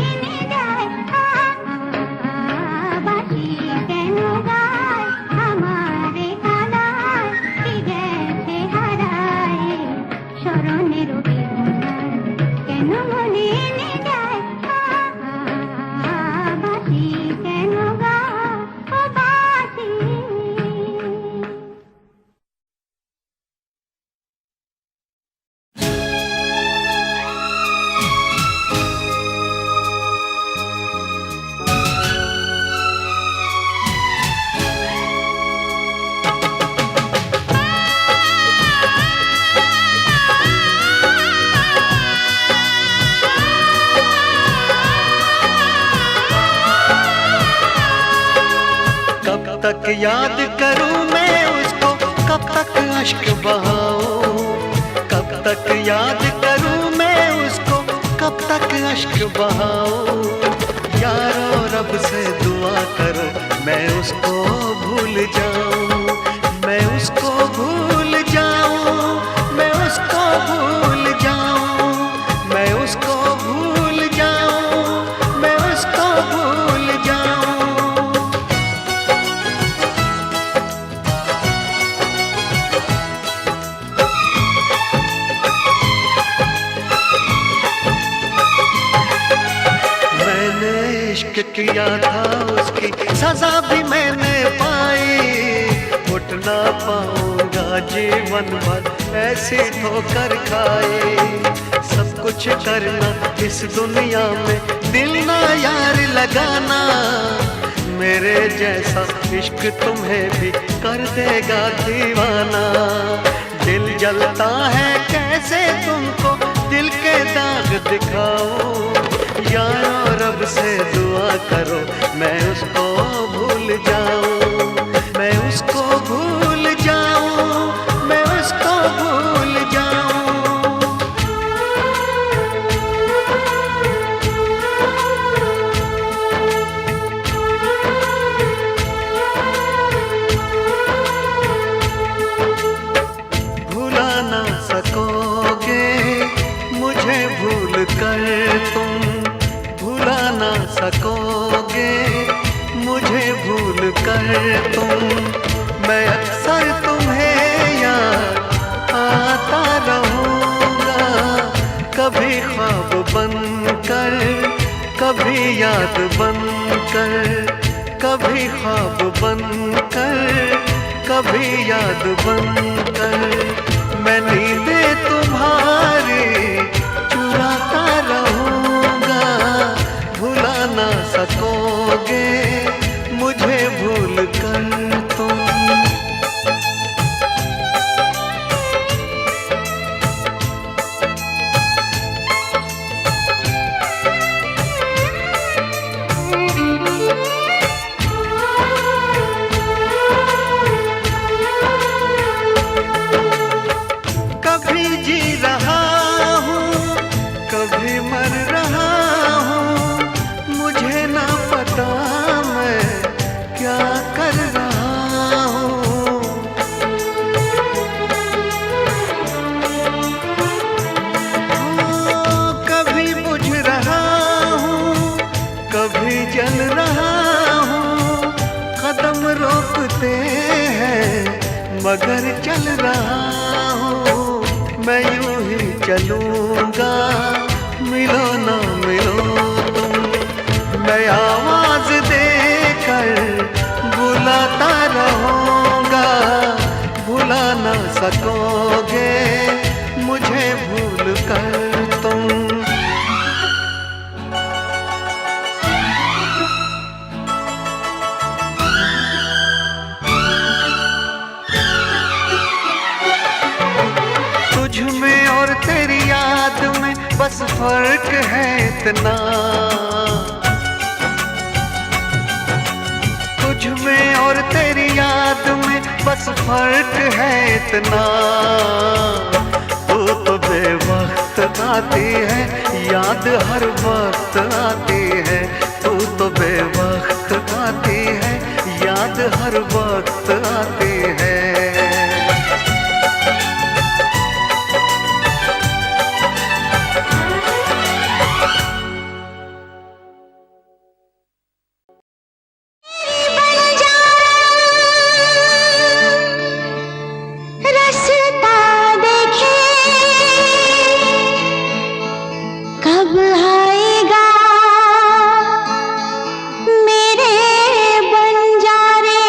तक याद करूं मैं उसको, कब तक अश्क बहाऊं, कब तक याद करूं मैं उसको, कब तक अश्क बहाऊं। यारो रब से दुआ करो मैं उसको भूल जाऊं, मैं उसको भूल जाऊं, मैं उसको भूल जाऊं, मैं उसको भूल जाऊं, मैं उसको भूल जाऊं। इश्क किया था उसकी सजा भी मैंने पाई, उठ ना पाऊंगा जीवन भर ऐसी ठोकर खाई। सब कुछ करना इस दुनिया में, दिल ना यार लगाना, मेरे जैसा इश्क तुम्हें भी कर देगा दीवाना। दिल जलता है कैसे तुमको दिल के दाग दिखाऊं, यारो रब से दुआ करो मैं उसको भूल जाऊं, मैं उसको भूल जाऊं, मैं उसको भूल जाऊं। भुला ना सकोगे मुझे भूल कर तुम, भुला ना सकोगे मुझे भूल कर तुम। मैं अक्सर तुम्हें याद आता रहूँगा, कभी ख्वाब बनकर, कभी याद बनकर, कभी ख्वाब बनकर, कभी याद बनकर। मैं नींदें तुम्हारी चुराता रहूँगा, भुला ना सकोगे मुझे भूल कर तुम। कभी जी रहा हूँ, कभी मर रहा हूँ, मुझे ना पता मैं क्या कर रहा हूँ। कभी बुझ रहा हूँ, कभी जल रहा हूँ, कदम रोकते हैं मगर चल रहा हूँ। मैं यूं ही चलूंगा मिलो ना मिलो तुम, मैं आवाज देकर बुलाता रहूंगा, भुला ना सकोगे मुझे भूल कर तुम। तुझ में और तेरी याद में बस फर्क है इतना, तुझ में और तेरी याद में बस फर्क है इतना। तू तो बेवक्त आती है, याद हर वक्त आती है, तू तो बेवक्त आती है, याद हर वक्त आती है। कब आएगा मेरे बंजारे,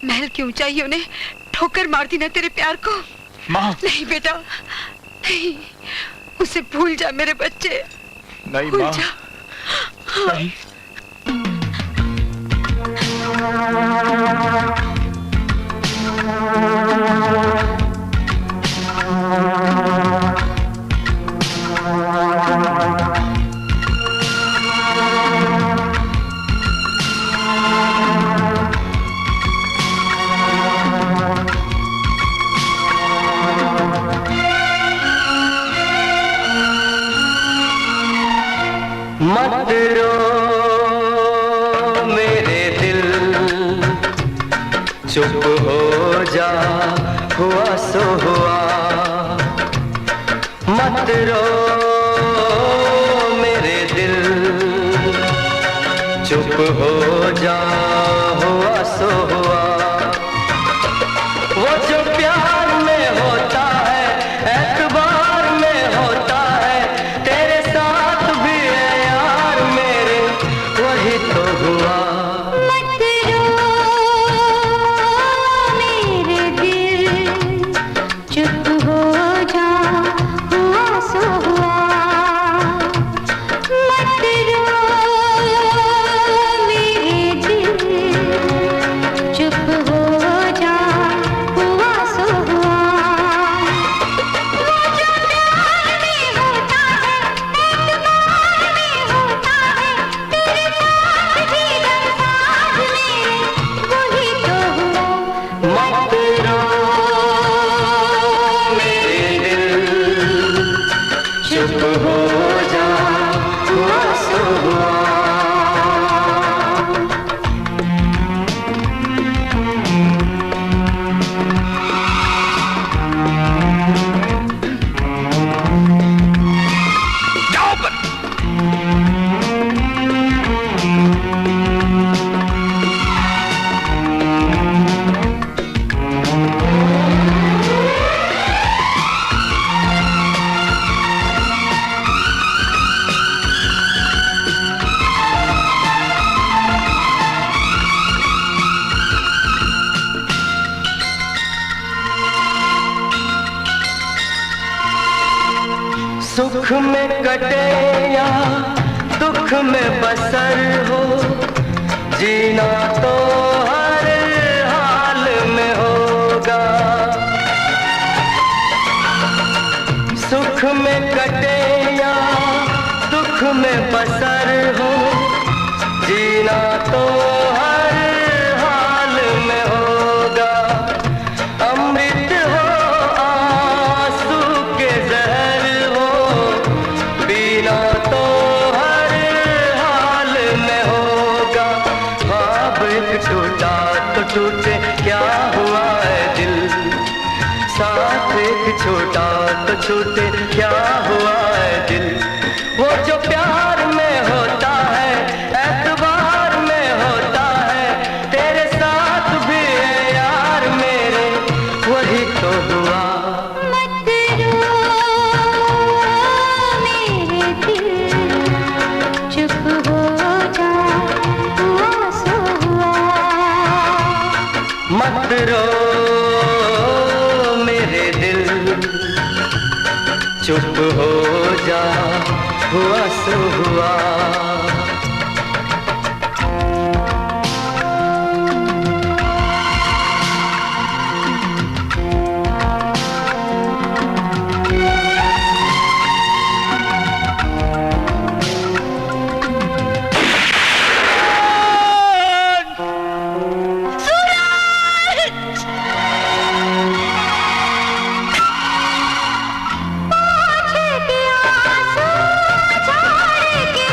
महल की ऊंचाइयों ने ठोकर मार दी ना तेरे प्यार को। माँ। नहीं बेटा, नहीं, उसे भूल जा मेरे बच्चे। नहीं भूल माँ। जा। नहीं। मत रो मेरे दिल, चुप हो जा, हुआ सो हुआ। मत रो मेरे दिल, चुप हो जा, हुआ सो हुआ। वो जो प्यार में होता है, एतबार में होता है, तेरे साथ भी है यार मेरे, वही तो हुआ। मत रो मेरे दिल, चुप हो जा, हुआ सो हुआ। मत रो मेरे दिल, चुप हो जा, हुआ सो हुआ। वो जो प्यार में होता है, एतबार में होता है, तेरे साथ भी दरसाथ मेरे, वही तो हुआ। मत रो मेरे दिल, चुप हो जा, हुआ सो हुआ। सुख में कटे या दुख में बसर हो, जीना तो हर हाल में होगा। सुख में कटे या दुख में बसर हो, जीना तो हर हाल में होगा। अमृत हो आंसू के जहर हो, पीना तो हर हाल में होगा। ख्वाब एक टूटा तो टूटे, क्या हुआ है दिल, साथ एक छोटा तो छूटे, क्या हुआ है दिल। वो जो प्यार में होता है, एतबार में होता है, तेरे साथ भी है यार मेरे, वही तो हुआ। मत रो मेरे दिल, चुप हो जा, हुआ सो हुआ। मत रो मेरे दिल, चुप हो जा, हुआ सो हुआ। पोंछ के आंसू झाड़ के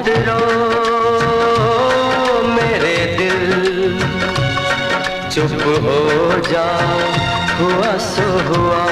मत रो मेरे दिल, चुप हो जा, हुआ सो हुआ।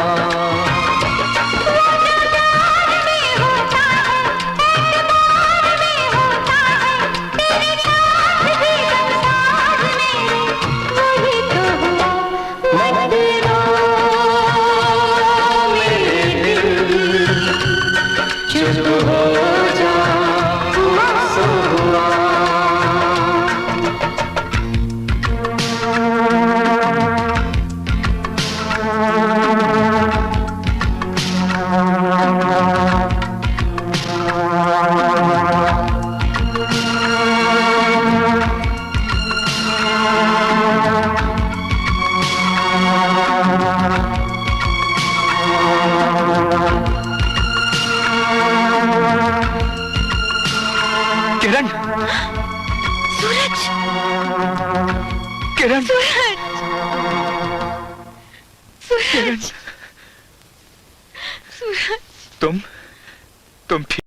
किरण, सूरज, किरण, सूरज, सूरज, तुम ठीक।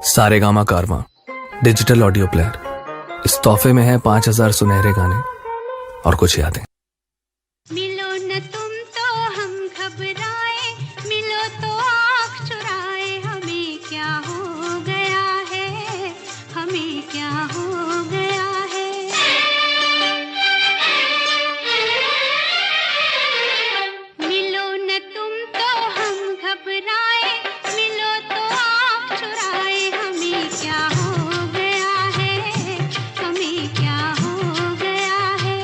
सारेगामा कारवां डिजिटल ऑडियो प्लेयर। इस तोहफे में है 5000 सुनहरे गाने और कुछ यादें। मिलो न तुम तो हम घबराए, मिलो तो आँख चुराए, हमें क्या हो गया है, हमें क्या हो गया है। मिलो न तुम तो हम घबराए, मिलो तो आँख चुराए, हमें क्या हो गया है, हमें क्या हो गया है।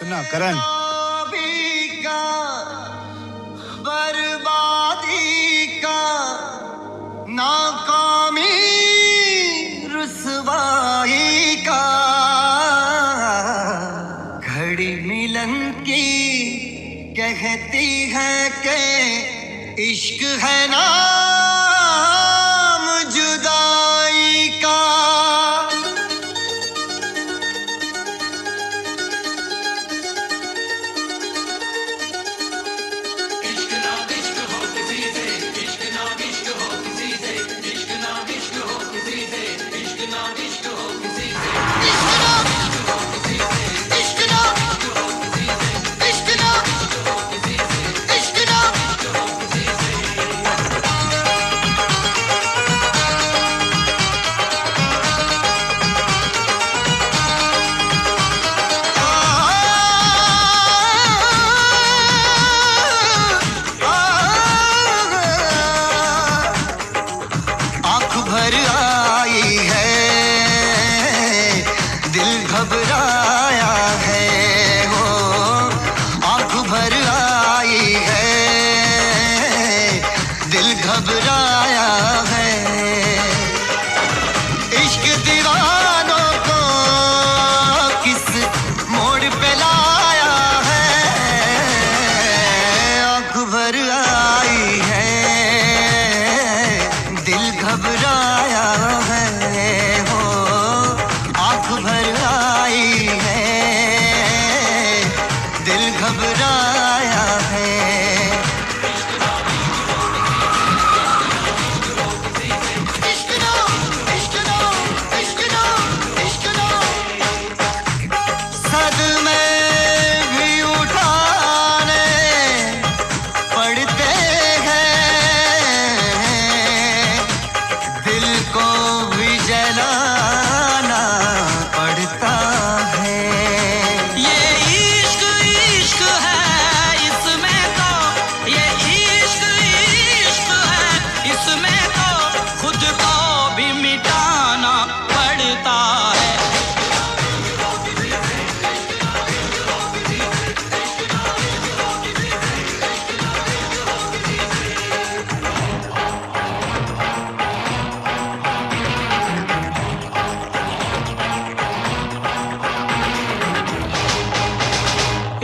सुना करण का बर्बादी का नाकामी रुसवाई का घड़ी मिलन की कहती है कि इश्क है नाम जुदाई का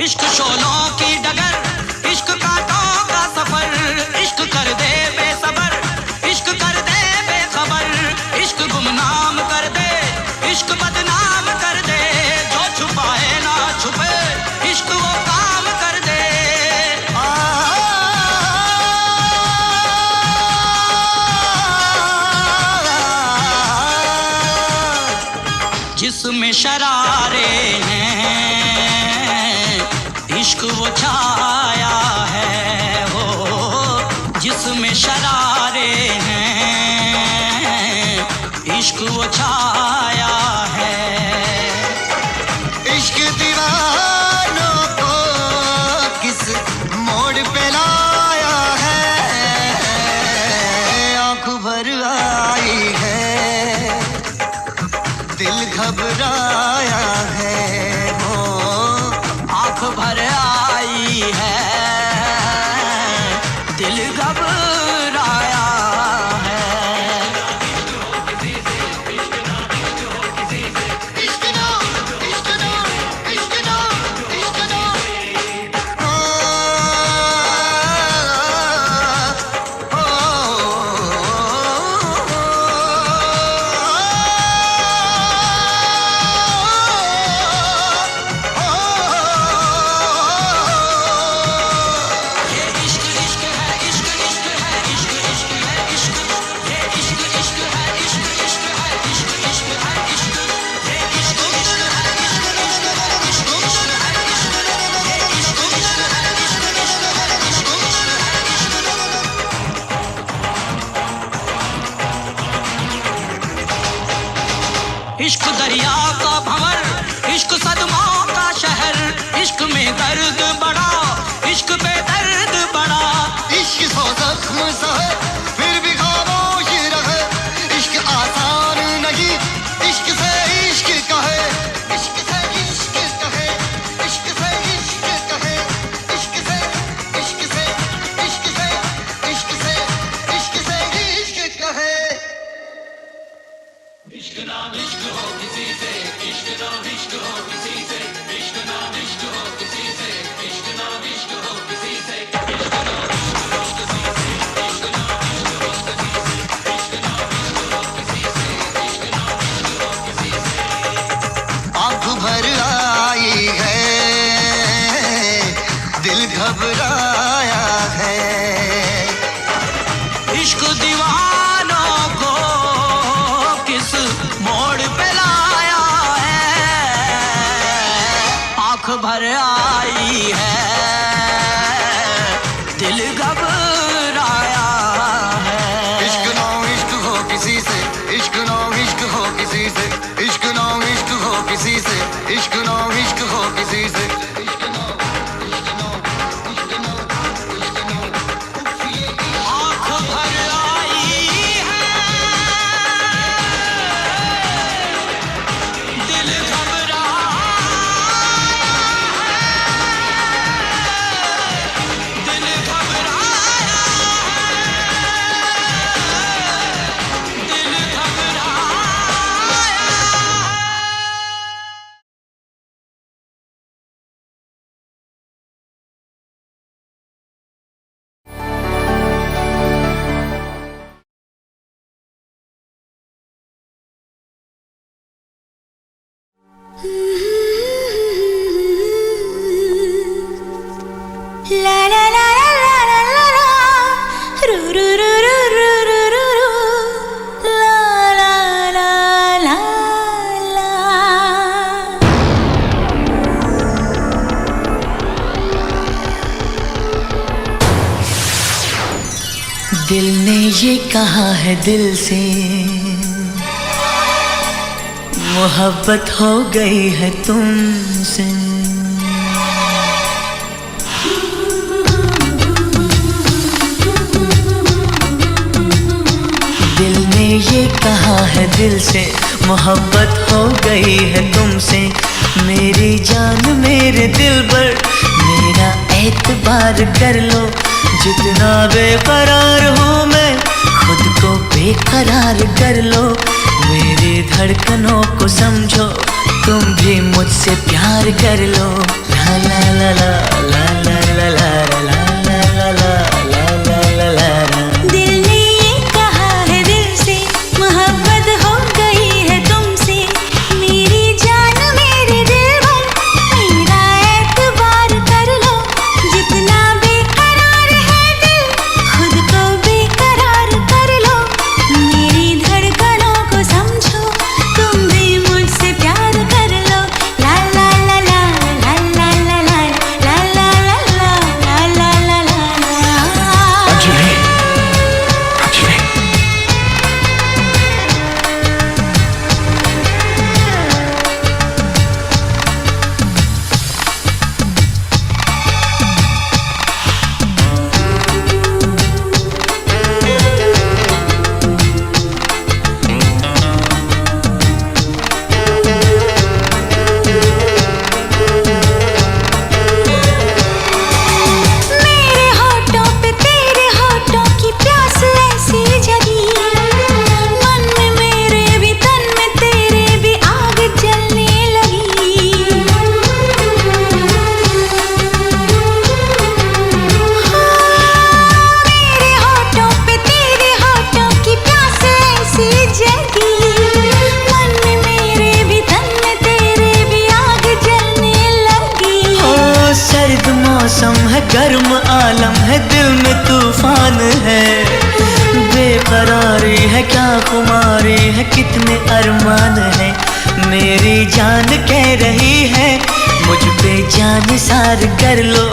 इश्क शोलों की डगर, इश्क कांटों का सफर, इश्क कर दे बेसबर, इश्क कर दे बेखबर, इश्क गुमनाम कर दे, इश्क बदनाम कर दे, जो छुपाए ना छुपे, इश्क वो काम कर दे। जिसमें शरारे हैं इश्क वो छाया है, वो जिसमें शरारे हैं इश्क वो छाया है। इश्क दीवानों को किस मोड़ पे लाया है, आँख भर आई है, दिल घबराया है, वो आँख भर आई है, दिल घबराया है। इश्क दरिया का भंवर, इश्क सदमों का शहर, इश्क में दर्द बड़ा, इश्क पे दर्द बड़ा, इश्क सौ जख्म सहे फिर भी खामोश रहे, इश्क आसान नहीं, इश्क से इश्क कहे, इश्क से इश्क कहे, इश्क से आंख भर आई है, दिल घबराया है। इश्क दीवानों को किस मोड़ पे लाया है। आंख भर आई है, दिल घबराया है। इश्क ना इश्क हो किसी से, इश्क ना इश्क हो किसी से, इश्क ना इश्क हो किसी से, इश्क ना इश्क हो किसी से। आँख भर आई है, दिल घबराया है, दिल घबराया है, दिल घबराया La la la la la la la, ru ru ru ru ru ru ru ru, la la la la la. दिल ने ये कहा है दिल से, मोहब्बत हो गई है तुमसे। दिल ने ये कहा है दिल से, मोहब्बत हो गई है तुमसे। मेरी जान मेरे दिल पर मेरा एतबार कर लो। जितना बेकरार हूँ मैं, खुद को बेकरार कर लो। मेरी धड़कनों को समझो, तुम भी मुझसे प्यार कर लो। ला ला ला ला ला ला ला ला ला ला ला ला ला ला। दिल ने ये कहा है दिल से, मोहब्बत हो गई है तुमसे। मेरी जान मेरे दिल पर मेरा एतबार कर लो। जितना बेकरार है दिल, खुद को बेकरार कर लो। मेरी धड़कनों को समझो, तुम भी मुझसे प्यार कर लो। ला ला ला ला ला ला ला ला ला ला ला ला ला ला ला। अंजलि, अंजलि, मेरे होठों पे तेरे होठों की प्यास ऐसी जगी। मन में मेरे भी तन में तेरे भी आग जलने लगी। मेरे होठों पे तेरे होठों की प्यास ऐसी जगी। मन में मेरे भी तन में तेरे भी आग जलने लगी। ओ सर्द मौसम है, गर्म आलम है, दिल में तूफान है। बेकरारी है, क्या खुमारी है, कितने अरमान है। मेरी जान कह रही है, मुझ पे जान सार कर लो।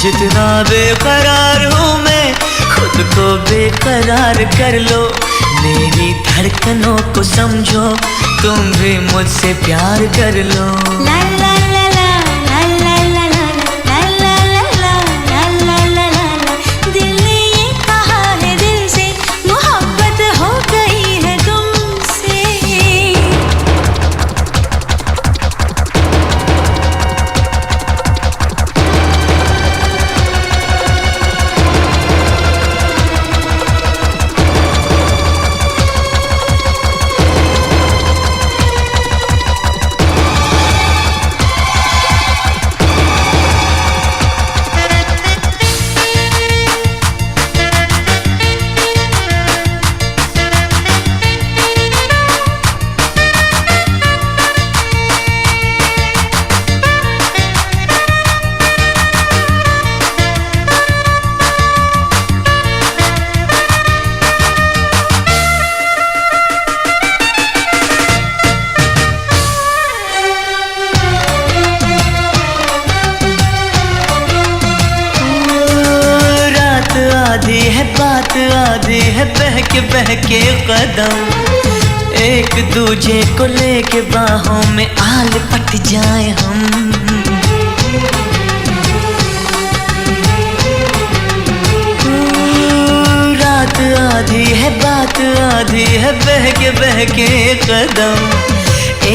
जितना बेकरार हूँ मैं, खुद को बेकरार कर लो। मेरी धड़कनों को समझो, तुम भी मुझसे प्यार कर लो। ला ला ला ला ला ला ला ला ला ला ला ला ला ला ला। दिल ने ये कहा है दिल से, मोहब्बत हो गई है तुमसे। बहके कदम एक दूजे को लेके बाहों में आल पट जाए हम। रात आधी है बात आधी है बहके कदम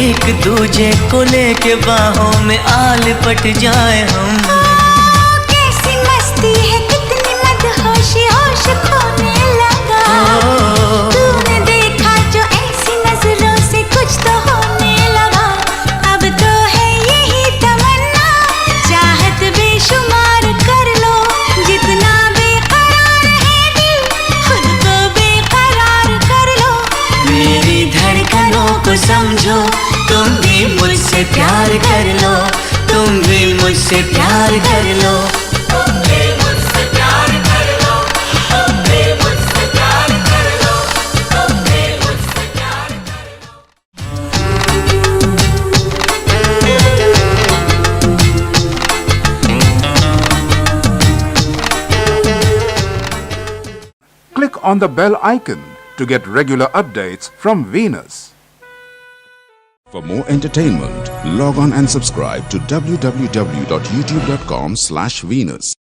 एक दूजे को लेके बाहों में आल पट जाए हम। कैसी मस्ती है कितनी मदहोशी होश खोने लगा। तूने देखा जो ऐसी नजरों से कुछ तो होने लगा। अब तो है यही तमन्ना चाहत बेशुमार कर लो। जितना बेकरार है दिल खुद को बेकरार कर लो। मेरी धड़कनों को समझो तुम भी मुझसे प्यार कर लो। तुम भी मुझसे प्यार कर लो। तुम भी मुझसे प्यार कर लो। तुम भी मुझसे प्यार कर लो। तुम भी मुझसे प्यार Click on the bell icon to get regular updates from Venus. For more entertainment, log on and subscribe to www.youtube.com/Venus.